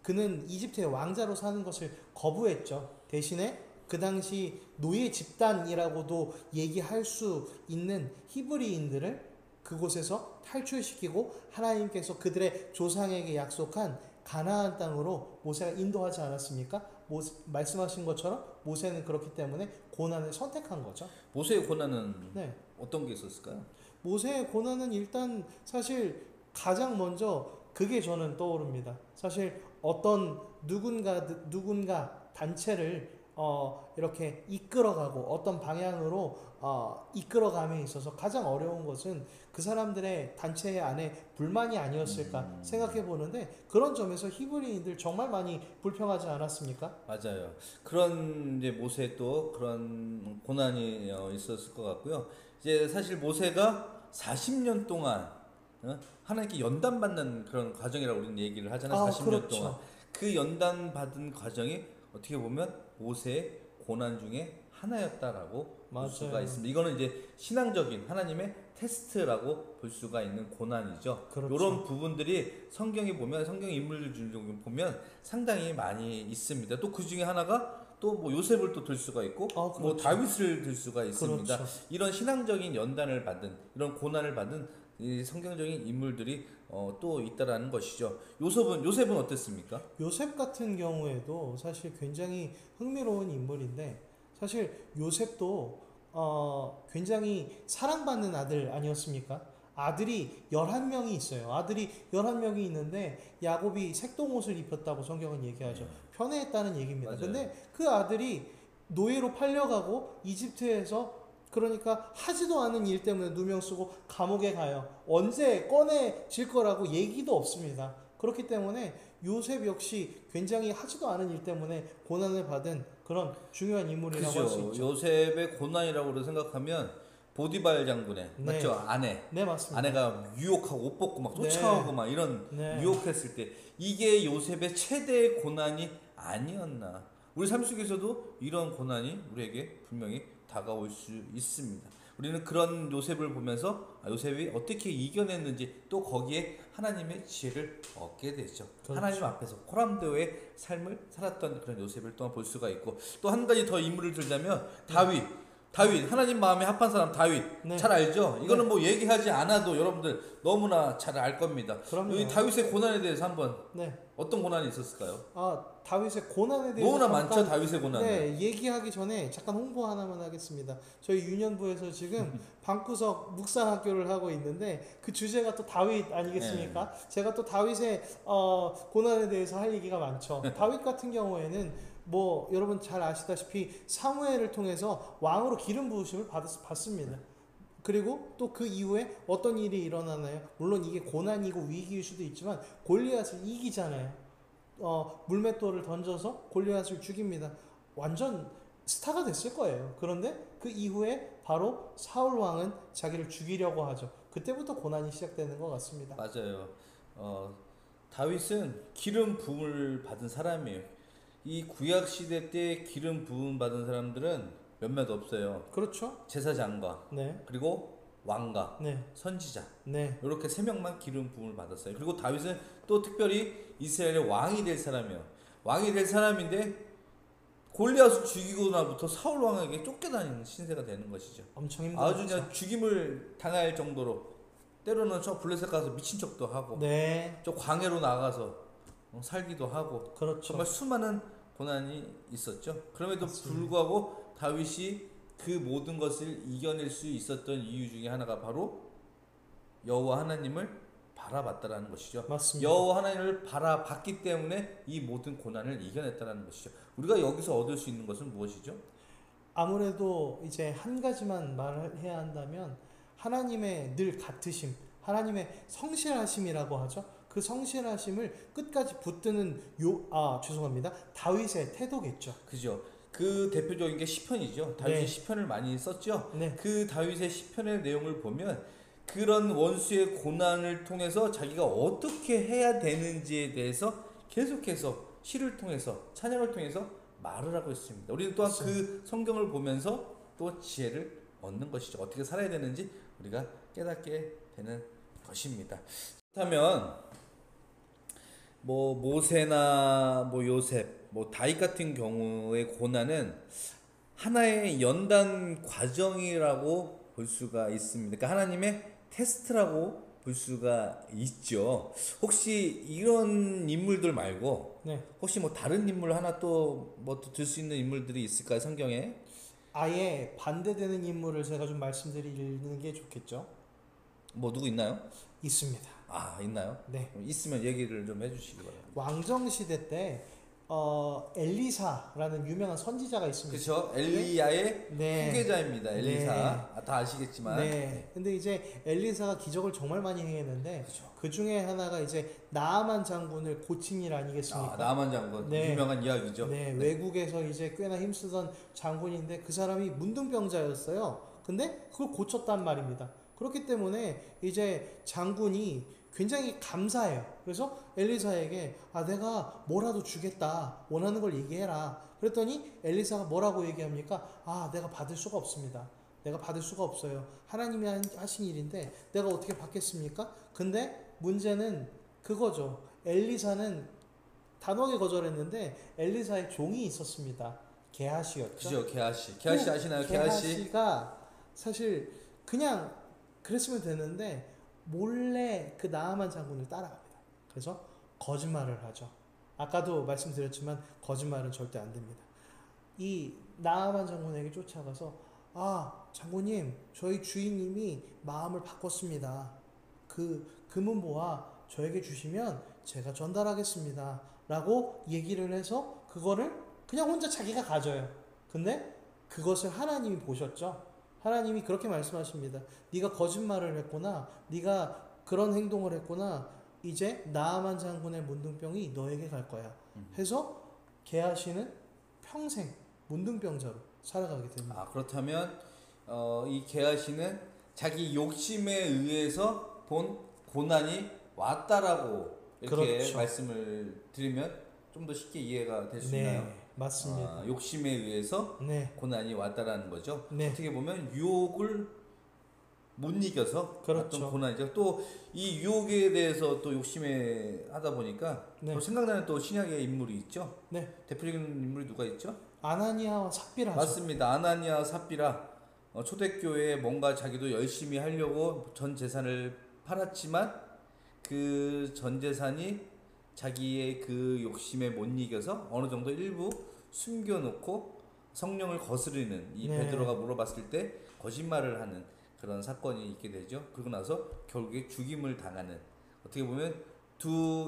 그는 이집트의 왕자로 사는 것을 거부했죠. 대신에 그 당시 노예 집단이라고도 얘기할 수 있는 히브리인들을 그곳에서 탈출시키고 하나님께서 그들의 조상에게 약속한 가나안 땅으로 모세가 인도하지 않았습니까? 말씀하신 것처럼 모세는 그렇기 때문에 고난을 선택한 거죠. 모세의 고난은 네. 어떤 게 있었을까요? 모세의 고난은 일단 사실 가장 먼저 그게 저는 떠오릅니다. 사실 어떤 누군가 단체를 이렇게 이끌어가고 어떤 방향으로 이끌어감에 있어서 가장 어려운 것은 그 사람들의 단체 안에 불만이 아니었을까 생각해 보는데 그런 점에서 히브리인들 정말 많이 불평하지 않았습니까? 맞아요. 그런 이제 모세 또 그런 고난이 있었을 것 같고요. 이제 사실 모세가 40년 동안 하나님께 연단 받는 그런 과정이라고 우리는 얘기를 하잖아요. 40년 그렇죠. 동안 그 연단 받은 과정이 어떻게 보면 모세의 고난 중에 하나였다라고 볼 수가 맞아요. 있습니다. 이거는 이제 신앙적인 하나님의 테스트라고 볼 수가 있는 고난이죠. 그렇죠. 이런 부분들이 성경에 보면 성경 인물들 중에 보면 상당히 많이 있습니다. 또 그 중에 하나가 또 뭐 요셉을 또 들 수가 있고 그렇죠. 뭐 다윗을 들 수가 있습니다. 그렇죠. 이런 신앙적인 연단을 받은 이런 고난을 받은 이 성경적인 인물들이 또 있다라는 것이죠. 요셉은 어땠습니까? 요셉 같은 경우에도 사실 굉장히 흥미로운 인물인데 사실 요셉도 굉장히 사랑받는 아들 아니었습니까? 아들이 11명이 있어요. 아들이 11명이 있는데 야곱이 색동옷을 입혔다고 성경은 얘기하죠. 편애했다는 얘기입니다. 맞아요. 근데 그 아들이 노예로 팔려가고 이집트에서 그러니까 하지도 않은 일 때문에 누명 쓰고 감옥에 가요. 언제 꺼내질 거라고 얘기도 없습니다. 그렇기 때문에 요셉 역시 굉장히 하지도 않은 일 때문에 고난을 받은 그런 중요한 인물이라고 할 수 그죠. 있죠. 요셉의 고난이라고 생각하면 보디발 장군의 네. 맞죠? 아내. 네, 맞습니다. 아내가 유혹하고 옷 벗고 막 쫓아오고 막 이런 네. 유혹했을 때 이게 요셉의 최대의 고난이 아니었나. 우리 삶 속에서도 이런 고난이 우리에게 분명히 다가올 수 있습니다. 우리는 그런 요셉을 보면서 요셉이 어떻게 이겨냈는지 또 거기에 하나님의 지혜를 얻게 되죠. 그렇죠. 하나님 앞에서 코람데오의 삶을 살았던 그런 요셉을 또한 볼 수가 있고 또 한 가지 더 인물을 들자면 다윗 하나님 마음에 합한 사람 다윗 네. 잘 알죠? 이거는 네. 뭐 얘기하지 않아도 여러분들 너무나 잘 알 겁니다. 그럼요. 이 다윗의 고난에 대해서 한번 네. 어떤 고난이 있었을까요? 다윗의 고난에 대해서 너무나 잠깐, 많죠, 다윗의 고난은. 네, 얘기하기 전에 잠깐 홍보 하나만 하겠습니다. 저희 유년부에서 지금 방구석 묵상학교를 하고 있는데 그 주제가 또 다윗 아니겠습니까? 제가 또 다윗의 고난에 대해서 할 얘기가 많죠. 다윗 같은 경우에는 뭐 여러분 잘 아시다시피 사무엘을 통해서 왕으로 기름 부으심을 받습니다. 그리고 또 그 이후에 어떤 일이 일어나나요? 물론 이게 고난이고 위기일 수도 있지만 골리앗을 이기잖아요. 물맷돌을 던져서 골리앗을 죽입니다. 완전 스타가 됐을 거예요. 그런데 그 이후에 바로 사울 왕은 자기를 죽이려고 하죠. 그때부터 고난이 시작되는 것 같습니다. 맞아요. 다윗은 기름 부음을 받은 사람이에요. 이 구약 시대 때 기름 부음 받은 사람들은 몇몇 없어요. 그렇죠? 제사장과 네, 그리고 왕과 네, 선지자 네, 이렇게 세 명만 기름 부음을 받았어요. 그리고 다윗은 또 특별히 이스라엘의 왕이 될 사람이에요. 왕이 될 사람인데 골리앗을 죽이고 나부터 사울 왕에게 쫓겨다니는 신세가 되는 것이죠. 엄청 아주 힘들었죠. 그냥 죽임을 당할 정도로 때로는 저 블레셋 가서 미친 척도 하고 네, 저 광야로 나가서 살기도 하고 그렇죠. 정말 수많은 고난이 있었죠. 그럼에도 맞습니다. 불구하고 다윗이 그 모든 것을 이겨낼 수 있었던 이유 중에 하나가 바로 여호와 하나님을 바라봤다라는 것이죠. 맞습니다. 여호와 하나님을 바라봤기 때문에 이 모든 고난을 이겨냈다라는 것이죠. 우리가 여기서 얻을 수 있는 것은 무엇이죠? 아무래도 이제 한 가지만 말을 해야 한다면 하나님의 늘 같으심, 하나님의 성실하심이라고 하죠. 그 성실하심을 끝까지 붙드는 죄송합니다. 다윗의 태도겠죠. 그죠? 그 대표적인 게 시편이죠. 다윗이 네. 시편을 많이 썼죠. 네, 그 다윗의 시편의 내용을 보면 그런 원수의 고난을 통해서 자기가 어떻게 해야 되는지에 대해서 계속해서 시를 통해서 찬양을 통해서 말을 하고 있습니다. 우리는 또한 그 성경을 보면서 또 지혜를 얻는 것이죠. 어떻게 살아야 되는지 우리가 깨닫게 되는 것입니다. 그렇다면 뭐 모세나 뭐 요셉, 뭐 다윗 같은 경우의 고난은 하나의 연단 과정이라고 볼 수가 있습니다. 그러니까 하나님의 테스트라고 볼 수가 있죠. 혹시 이런 인물들 말고 네. 혹시 뭐 다른 인물 하나 또 뭐 들 수 있는 인물들이 있을까요, 성경에? 아예 반대되는 인물을 제가 좀 말씀드리는 게 좋겠죠. 뭐 누구 있나요? 있습니다. 아, 있나요? 네. 있으면 얘기를 좀 해주시기 바랍니다. 왕정 시대 때 엘리사라는 유명한 선지자가 있습니다. 그렇죠. 엘리야의 네. 후계자입니다. 엘리사. 네. 다 아시겠지만. 네. 근데 이제 엘리사가 기적을 정말 많이 행했는데 그렇죠. 그 중에 하나가 이제 나아만 장군을 고친 일 아니겠습니까? 나만 장군. 네. 유명한 이야기죠. 네, 외국에서 이제 꽤나 힘쓰던 장군인데 그 사람이 문둥병자였어요. 근데 그걸 고쳤단 말입니다. 그렇기 때문에 이제 장군이 굉장히 감사해요. 그래서 엘리사에게 내가 뭐라도 주겠다. 원하는 걸 얘기해라. 그랬더니 엘리사가 뭐라고 얘기합니까? 내가 받을 수가 없습니다. 내가 받을 수가 없어요. 하나님이 하신 일인데 내가 어떻게 받겠습니까? 근데 문제는 그거죠. 엘리사는 단호하게 거절했는데 엘리사의 종이 있었습니다. 게하시였죠. 그죠, 게하시. 게하시 아시나요? 게하시. 게하시가 사실 그냥 그랬으면 되는데 몰래 그 나아만 장군을 따라갑니다. 그래서 거짓말을 하죠. 아까도 말씀드렸지만 거짓말은 절대 안 됩니다. 이 나아만 장군에게 쫓아가서 장군님, 저희 주인님이 마음을 바꿨습니다. 그 금은 모아 저에게 주시면 제가 전달하겠습니다. 라고 얘기를 해서 그거를 그냥 혼자 자기가 가져요. 근데 그것을 하나님이 보셨죠. 하나님이 그렇게 말씀하십니다. 네가 거짓말을 했구나. 네가 그런 행동을 했구나. 이제 나아만 장군의 문둥병이 너에게 갈 거야. 해서 게하시는 평생 문둥병자로 살아가게 됩니다. 그렇다면 이 게하시는 자기 욕심에 의해서 본 고난이 왔다라고 이렇게 그렇죠. 말씀을 드리면 좀 더 쉽게 이해가 될 수 네, 있나요? 맞습니다. 욕심에 의해서 네, 고난이 왔다라는 거죠. 네. 어떻게 보면 유혹을 못 이겨서 그렇죠. 어떤 고난이죠. 또 이 유혹에 대해서 또 욕심에 하다 보니까 네. 또 생각나는 또 신약의 인물이 있죠. 네. 대표적인 인물이 누가 있죠? 아나니아와 삽비라죠. 맞습니다. 아나니아 삽비라 초대교회에 뭔가 자기도 열심히 하려고 전 재산을 팔았지만 그 전 재산이 자기의 그 욕심에 못 이겨서 어느 정도 일부 숨겨놓고 성령을 거스르는 이 네. 베드로가 물어봤을 때 거짓말을 하는 그런 사건이 있게 되죠. 그러고 나서 결국에 죽임을 당하는, 어떻게 보면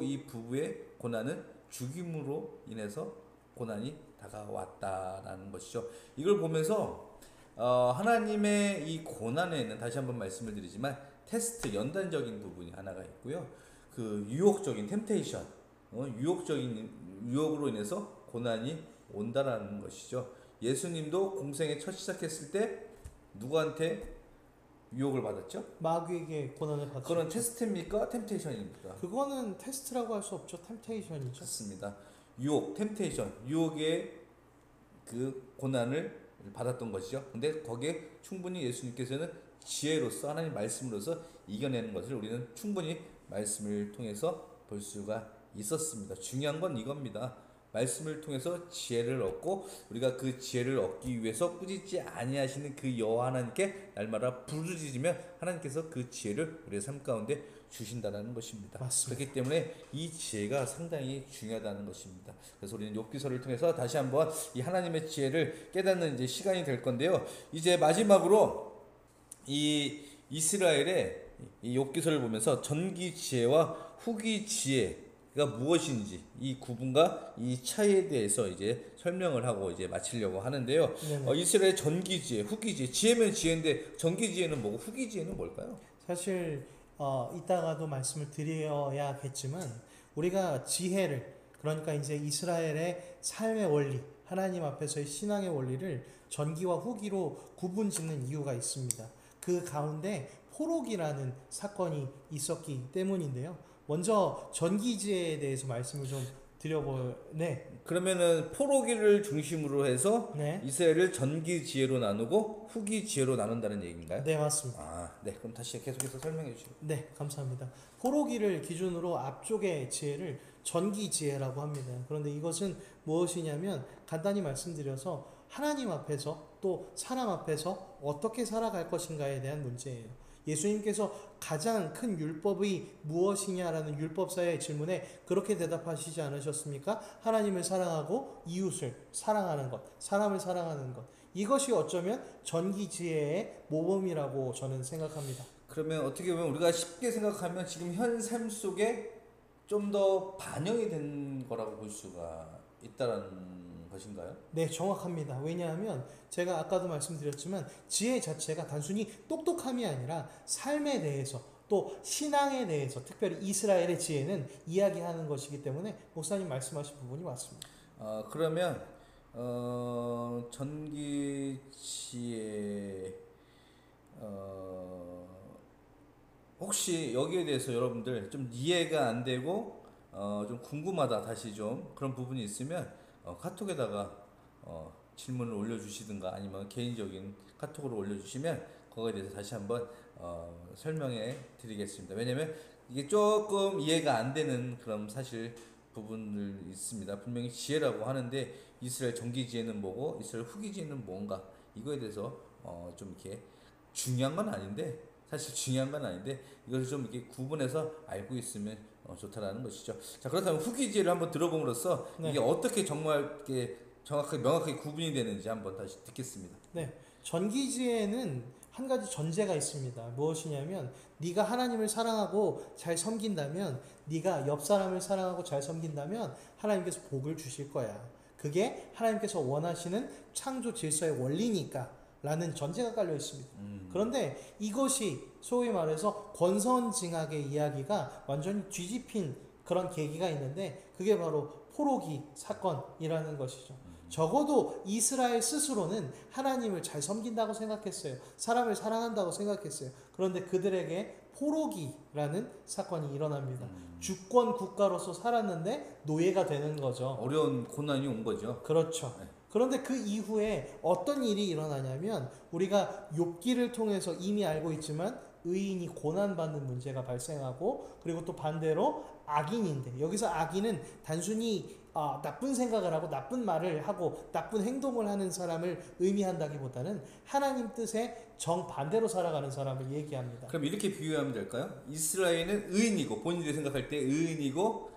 이 부부의 고난은 죽임으로 인해서 고난이 다가왔다라는 것이죠. 이걸 보면서 하나님의 이 고난에는 다시 한번 말씀을 드리지만 테스트, 연단적인 부분이 하나가 있고요. 그 유혹적인 템테이션, 유혹으로 인해서 고난이 온다라는 것이죠. 예수님도 공생의 첫 시작했을 때 누구한테 유혹을 받았죠? 마귀에게 고난을 받죠. 그건 테스트입니까? 템테이션입니까? 그거는 테스트라고 할 수 없죠. 템테이션이죠. 그렇습니다. 유혹, 템테이션, 유혹의 그 고난을 받았던 것이죠. 근데 거기에 충분히 예수님께서는 지혜로서 하나님 말씀으로서 이겨내는 것을 우리는 충분히 말씀을 통해서 볼 수가 있었습니다. 중요한 건 이겁니다. 말씀을 통해서 지혜를 얻고 우리가 그 지혜를 얻기 위해서 꾸짖지 아니하시는 그 여호와 하나님께 날마다 부르짖으면 하나님께서 그 지혜를 우리의 삶 가운데 주신다는 것입니다. 맞습니다. 그렇기 때문에 이 지혜가 상당히 중요하다는 것입니다. 그래서 우리는 욥기서를 통해서 다시 한번 이 하나님의 지혜를 깨닫는 이제 시간이 될 건데요. 이제 마지막으로 이 이스라엘의 이 욥기서를 보면서 전기 지혜와 후기 지혜가 무엇인지 이 구분과 이 차이에 대해서 이제 설명을 하고 이제 마치려고 하는데요. 네네. 이스라엘 전기 지혜, 후기 지혜. 지혜면 지혜인데 전기 지혜는 뭐고 후기 지혜는 뭘까요? 사실 이따가도 말씀을 드려야겠지만 우리가 지혜를 그러니까 이제 이스라엘의 삶의 원리 하나님 앞에서의 신앙의 원리를 전기와 후기로 구분짓는 이유가 있습니다. 그 가운데 포록이라는 사건이 있었기 때문인데요. 먼저 전기지혜에 대해서 말씀을 좀 네. 그러면은 포로기를 중심으로 해서 네. 이스라엘을 전기 지혜로 나누고 후기 지혜로 나눈다는 얘기인가요? 네, 맞습니다. 네. 그럼 다시 계속해서 설명해 주시죠. 네, 감사합니다. 포로기를 기준으로 앞쪽의 지혜를 전기지혜라고 합니다. 그런데 이것은 무엇이냐면 간단히 말씀드려서 하나님 앞에서 또 사람 앞에서 어떻게 살아갈 것인가에 대한 문제예요. 예수님께서 가장 큰 율법이 무엇이냐라는 율법사의 질문에 그렇게 대답하시지 않으셨습니까? 하나님을 사랑하고 이웃을 사랑하는 것, 사람을 사랑하는 것. 이것이 어쩌면 전기지혜의 모범이라고 저는 생각합니다. 그러면 어떻게 보면 우리가 쉽게 생각하면 지금 현 삶 속에 좀 더 반영이 된 거라고 볼 수가 있다는 것인가요? 네, 정확합니다. 왜냐하면 제가 아까도 말씀드렸지만 지혜 자체가 단순히 똑똑함이 아니라 삶에 대해서 또 신앙에 대해서 특별히 이스라엘의 지혜는 이야기하는 것이기 때문에 목사님 말씀하신 부분이 맞습니다. 그러면 전기지혜 혹시 여기에 대해서 여러분들 좀 이해가 안 되고 좀 궁금하다 다시 좀 그런 부분이 있으면 카톡에다가 질문을 올려주시든가 아니면 개인적인 카톡으로 올려주시면 그거에 대해서 다시 한번 설명해 드리겠습니다. 왜냐면 이게 조금 이해가 안 되는 그런 사실 부분들 있습니다. 분명히 지혜라고 하는데 이스라엘 전기 지혜는 뭐고 이스라엘 후기 지혜는 뭔가 이거에 대해서 좀 이렇게 중요한 건 아닌데 사실 중요한 건 아닌데 이것을 좀 이렇게 구분해서 알고 있으면 좋다라는 것이죠. 자, 그렇다면 후기 지혜를 한번 들어봄으로써 네. 이게 어떻게 정말 이렇게 정확하게 명확하게 구분이 되는지 한번 다시 듣겠습니다. 네, 전기지혜는 한 가지 전제가 있습니다. 무엇이냐면 네가 하나님을 사랑하고 잘 섬긴다면 네가 옆 사람을 사랑하고 잘 섬긴다면 하나님께서 복을 주실 거야. 그게 하나님께서 원하시는 창조 질서의 원리니까 라는 전제가 깔려 있습니다. 그런데 이것이 소위 말해서 권선징악의 이야기가 완전히 뒤집힌 그런 계기가 있는데 그게 바로 포로기 사건이라는 것이죠. 적어도 이스라엘 스스로는 하나님을 잘 섬긴다고 생각했어요. 사람을 사랑한다고 생각했어요. 그런데 그들에게 포로기라는 사건이 일어납니다. 주권 국가로서 살았는데 노예가 되는 거죠. 어려운 고난이 온 거죠. 그렇죠. 네. 그런데 그 이후에 어떤 일이 일어나냐면 우리가 욥기를 통해서 이미 알고 있지만 의인이 고난받는 문제가 발생하고 그리고 또 반대로 악인인데 여기서 악인은 단순히 나쁜 생각을 하고 나쁜 말을 하고 나쁜 행동을 하는 사람을 의미한다기보다는 하나님 뜻에 정반대로 살아가는 사람을 얘기합니다. 그럼 이렇게 비유하면 될까요? 이스라엘은 의인이고 본인들이 생각할 때 의인이고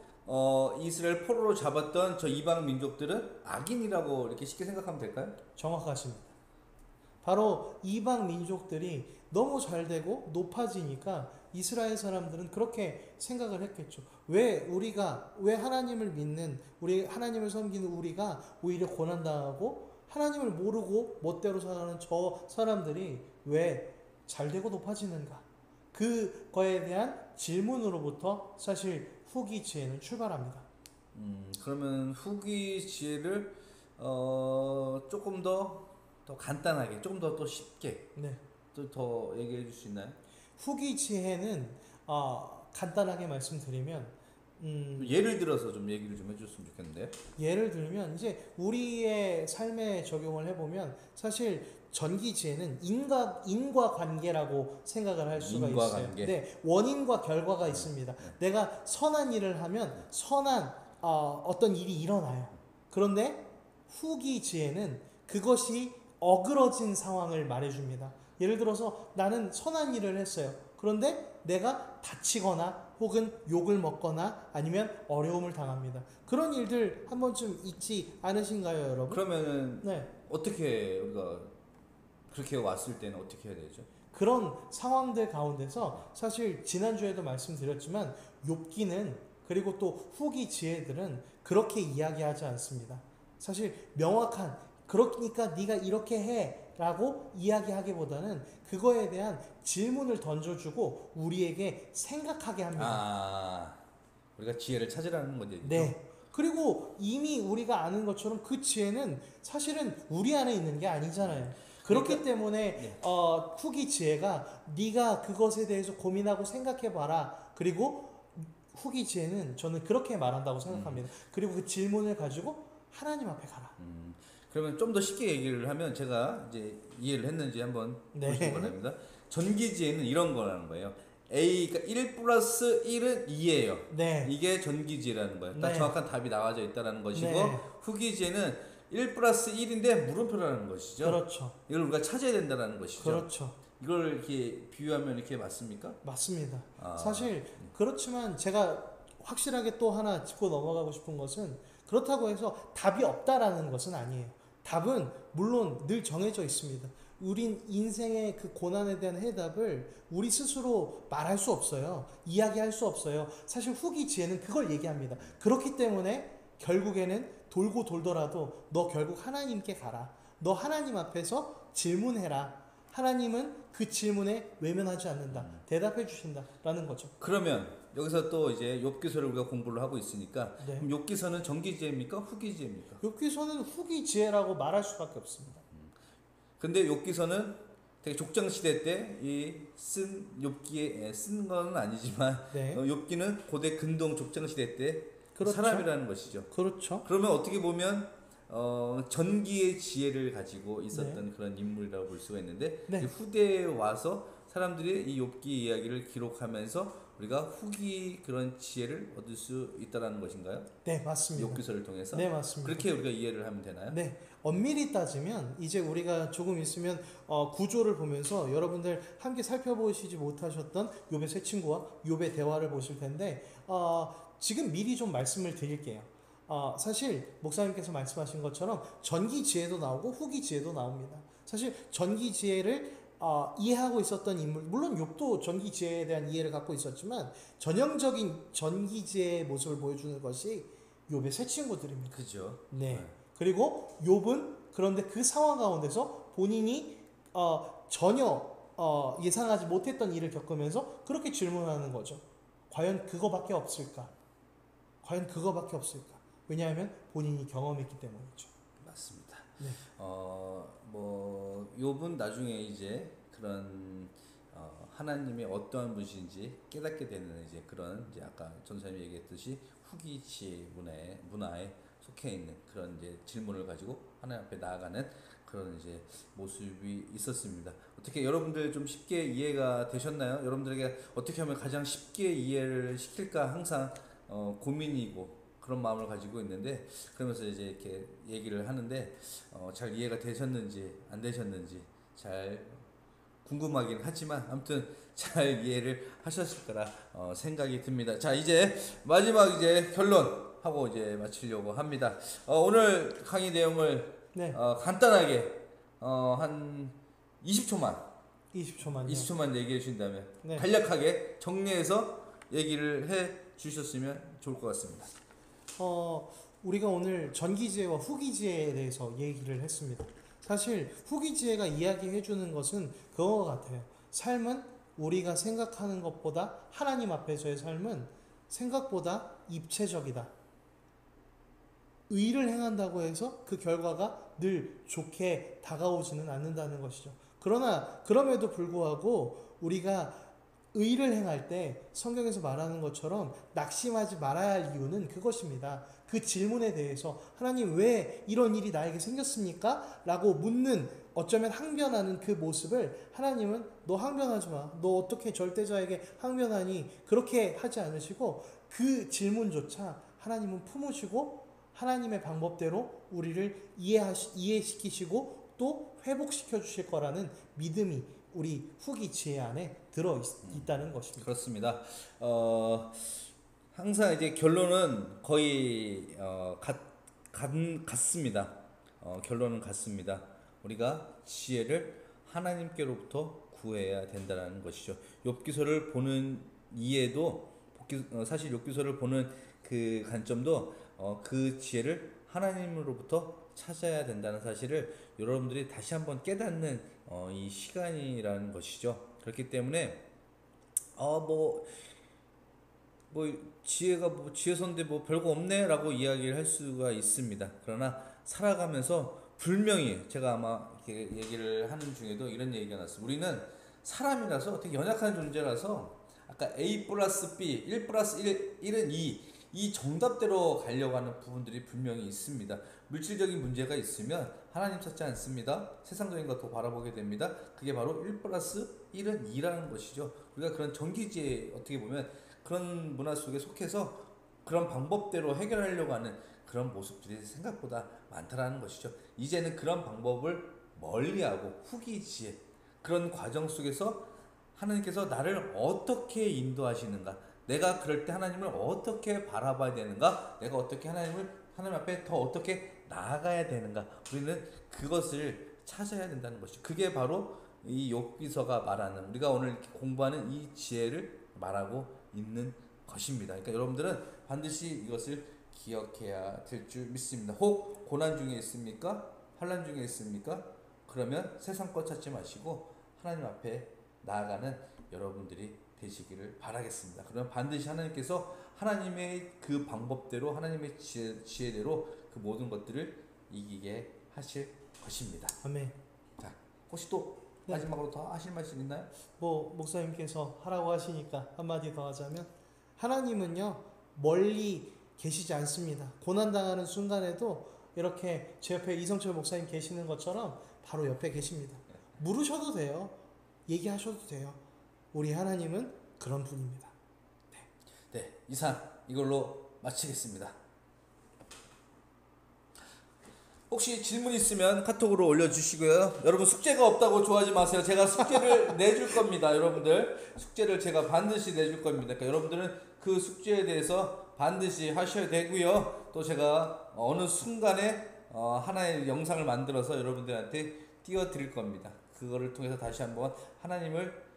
이스라엘 포로로 잡았던 저 이방 민족들은 악인이라고 이렇게 쉽게 생각하면 될까요? 정확하십니다. 바로 이방 민족들이 너무 잘 되고 높아지니까 이스라엘 사람들은 그렇게 생각을 했겠죠. 왜 하나님을 믿는 우리 하나님을 섬기는 우리가 오히려 고난당하고 하나님을 모르고 멋대로 살아가는 저 사람들이 왜 잘 되고 높아지는가? 그거에 대한 질문으로부터 사실 후기 지혜는 출발합니다. 그러면 후기 지혜를 조금 더 간단하게, 조금 더 쉽게 네. 더 얘기해 줄 수 있나요? 후기 지혜는 간단하게 말씀드리면 예를 들어서 좀 얘기를 좀 해줬으면 좋겠는데. 예를 들면 이제 우리의 삶에 적용을 해보면 사실 전기지에는 인과 관계라고 생각을 할 수가 있어요. 인과관계. 네, 원인과 결과가 있습니다. 내가 선한 일을 하면 선한 어떤 일이 일어나요. 그런데 후기지에는 그것이 어그러진 상황을 말해줍니다. 예를 들어서 나는 선한 일을 했어요. 그런데 내가 다치거나 혹은 욕을 먹거나 아니면 어려움을 당합니다. 그런 일들 한 번쯤 있지 않으신가요, 여러분? 그러면은 네. 어떻게 우리가 그렇게 왔을 때는 어떻게 해야 되죠? 그런 상황들 가운데서 사실 지난주에도 말씀드렸지만 욥기는 그리고 또 후기 지혜들은 그렇게 이야기하지 않습니다. 사실 명확한 그러니까 네가 이렇게 해라고 이야기하기보다는 그거에 대한 질문을 던져주고 우리에게 생각하게 합니다. 우리가 지혜를 찾으라는 거죠. 네. 그리고 이미 우리가 아는 것처럼 그 지혜는 사실은 우리 안에 있는 게 아니잖아요. 그렇기 때문에 네. 후기 지혜가 네가 그것에 대해서 고민하고 생각해봐라. 그리고 후기 지혜는 저는 그렇게 말한다고 생각합니다. 그리고 그 질문을 가지고 하나님 앞에 가라. 그러면 좀 더 쉽게 얘기를 하면 제가 이제 이해를 했는지 한번 네. 보시기 바랍니다. 전기지혜는 이런 거라는 거예요. A가 1 플러스 1은 2예요. 네. 이게 전기지혜라는 거예요. 딱 네. 정확한 답이 나와져 있다는 것이고 네. 후기지혜는 1 플러스 1인데 물음표라는 것이죠. 그렇죠. 이걸 우리가 찾아야 된다는 것이죠. 그렇죠. 이걸 이렇게 비유하면 이렇게 맞습니까? 맞습니다. 사실 그렇지만 제가 확실하게 또 하나 짚고 넘어가고 싶은 것은 그렇다고 해서 답이 없다라는 것은 아니에요. 답은 물론 늘 정해져 있습니다. 우린 인생의 그 고난에 대한 해답을 우리 스스로 말할 수 없어요. 이야기할 수 없어요. 사실 후기 지혜는 그걸 얘기합니다. 그렇기 때문에 결국에는 돌고 돌더라도 너 결국 하나님께 가라. 너 하나님 앞에서 질문해라. 하나님은 그 질문에 외면하지 않는다. 대답해 주신다라는 거죠. 그러면 여기서 또 이제 욥기서를 우리가 공부를 하고 있으니까 네. 그럼 욥기서는 전기지혜입니까? 후기지혜입니까? 욥기서는 후기 지혜라고 말할 수밖에 없습니다. 근데 욥기서는 되게 족장 시대 때 이 쓴 욥기에 쓴 건 아니지만 네. 욥기는 고대 근동 족장 시대 때 그렇죠. 사람이라는 것이죠. 그렇죠. 그러면 어떻게 보면 전기의 지혜를 가지고 있었던 그런 인물이라고 볼 수가 있는데 네. 이 후대에 와서 사람들이 이 욥기 이야기를 기록하면서 우리가 후기 그런 지혜를 얻을 수 있다라는 것인가요? 네, 맞습니다. 욥기서를 통해서? 네, 맞습니다. 그렇게 우리가 이해를 하면 되나요? 네, 엄밀히 따지면 이제 우리가 조금 있으면 구조를 보면서 여러분들 함께 살펴보시지 못하셨던 욥의 세 친구와 욥의 대화를 보실 텐데 지금 미리 좀 말씀을 드릴게요. 사실 목사님께서 말씀하신 것처럼 전기 지혜도 나오고 후기 지혜도 나옵니다. 사실 전기 지혜를 이해하고 있었던 인물, 물론 욥도 전기 지혜에 대한 이해를 갖고 있었지만 전형적인 전기 지혜의 모습을 보여주는 것이 욥의 세 친구들입니다. 그죠. 네. 그리고 욥은 그런데 그 상황 가운데서 본인이 전혀 예상하지 못했던 일을 겪으면서 그렇게 질문하는 거죠. 과연 그거밖에 없을까? 과연 그거밖에 없을까? 왜냐하면 본인이 경험했기 때문이죠. 맞습니다. 네. 욥은 나중에 이제 그런 하나님의 어떠한 분이신지 깨닫게 되는 이제 그런 이제 아까 전사님이 얘기했듯이 후기치 문화에 속해 있는 그런 이제 질문을 가지고 하나님 앞에 나아가는 그런 이제 모습이 있었습니다. 어떻게 여러분들 좀 쉽게 이해가 되셨나요? 여러분들에게 어떻게 하면 가장 쉽게 이해를 시킬까 항상 고민이고 그런 마음을 가지고 있는데 그러면서 이제 이렇게 얘기를 하는데 잘 이해가 되셨는지 안 되셨는지 잘 궁금하긴 하지만 아무튼 잘 이해를 하셨을 거라 생각이 듭니다. 자 이제 마지막 이제 결론하고 이제 마치려고 합니다. 오늘 강의 내용을 네. 간단하게 한 20초만요. 20초만 얘기해 주신다면 네. 간략하게 정리해서 얘기를 해 주셨으면 좋을 것 같습니다. 우리가 오늘 전기지혜와 후기지혜에 대해서 얘기를 했습니다. 사실 후기지혜가 이야기해 주는 것은 그거 같아요. 삶은 우리가 생각하는 것보다 하나님 앞에서의 삶은 생각보다 입체적이다. 의를 행한다고 해서 그 결과가 늘 좋게 다가오지는 않는다는 것이죠. 그러나 그럼에도 불구하고 우리가 의를 행할 때 성경에서 말하는 것처럼 낙심하지 말아야 할 이유는 그것입니다. 그 질문에 대해서 하나님 왜 이런 일이 나에게 생겼습니까? 라고 묻는 어쩌면 항변하는 그 모습을 하나님은 너 항변하지 마. 너 어떻게 절대자에게 항변하니? 그렇게 하지 않으시고 그 질문조차 하나님은 품으시고 하나님의 방법대로 우리를 이해시키시고 또 회복시켜 주실 거라는 믿음이 우리 후기 지혜 안에 있다는 것입니다. 그렇습니다. 항상 이제 결론은 거의 같습니다. 결론은 같습니다. 우리가 지혜를 하나님께로부터 구해야 된다는 것이죠. 욥기서를 보는 이해도 사실 욥기서를 보는 그 관점도 그 지혜를 하나님으로부터 찾아야 된다는 사실을 여러분들이 다시 한번 깨닫는 이 시간이라는 것이죠. 그렇기 때문에 지혜가 지혜선데 별거 없네라고 이야기를 할 수가 있습니다. 그러나 살아가면서 분명히 제가 아마 이렇게 얘기를 하는 중에도 이런 얘기가 났어요. 우리는 사람이라서 되게 연약한 존재라서 아까 A 플러스 B, 1 플러스 1은 2 이 정답대로 가려고 하는 부분들이 분명히 있습니다. 물질적인 문제가 있으면 하나님 찾지 않습니다. 세상적인 것도 바라보게 됩니다. 그게 바로 1 플러스 1은 2라는 것이죠. 우리가 그런 정기지에 어떻게 보면 그런 문화 속에 속해서 그런 방법대로 해결하려고 하는 그런 모습들이 생각보다 많다라는 것이죠. 이제는 그런 방법을 멀리하고 후기지에 그런 과정 속에서 하나님께서 나를 어떻게 인도하시는가, 내가 그럴 때 하나님을 어떻게 바라봐야 되는가, 내가 어떻게 하나님 앞에 더 어떻게 나아가야 되는가, 우리는 그것을 찾아야 된다는 것이죠. 그게 바로 이 욥기서가 말하는, 우리가 오늘 공부하는 이 지혜를 말하고 있는 것입니다. 그러니까 여러분들은 반드시 이것을 기억해야 될 줄 믿습니다. 혹 고난 중에 있습니까? 환난 중에 있습니까? 그러면 세상 것 찾지 마시고 하나님 앞에 나아가는 여러분들이 되시기를 바라겠습니다. 그러면 반드시 하나님께서 하나님의 그 방법대로, 하나님의 지혜대로 그 모든 것들을 이기게 하실 것입니다. 아멘. 자, 혹시 또 마지막으로 더 하실 말씀 있나요? 목사님께서 하라고 하시니까 한마디 더 하자면, 하나님은요 멀리 계시지 않습니다. 고난당하는 순간에도 이렇게 제 옆에 이성철 목사님 계시는 것처럼 바로 옆에 계십니다. 물으셔도 돼요. 얘기하셔도 돼요. 우리 하나님은 그런 분입니다. 네, 이상 이걸로 마치겠습니다. 혹시 질문 있으면 카톡으로 올려주시고요. 여러분 숙제가 없다고 좋아하지 마세요. 제가 숙제를 내줄 겁니다. 여러분들 숙제를 제가 반드시 내줄 겁니다. 그러니까 여러분들은 그 숙제에 대해서 반드시 하셔야 되고요. 또 제가 어느 순간에 하나의 영상을 만들어서 여러분들한테 띄워드릴 겁니다. 그거를 통해서 다시 한번 하나님을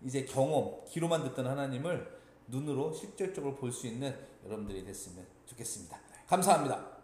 이제 귀로만 듣던 하나님을 눈으로 실질적으로 볼 수 있는 여러분들이 됐으면 좋겠습니다. 감사합니다.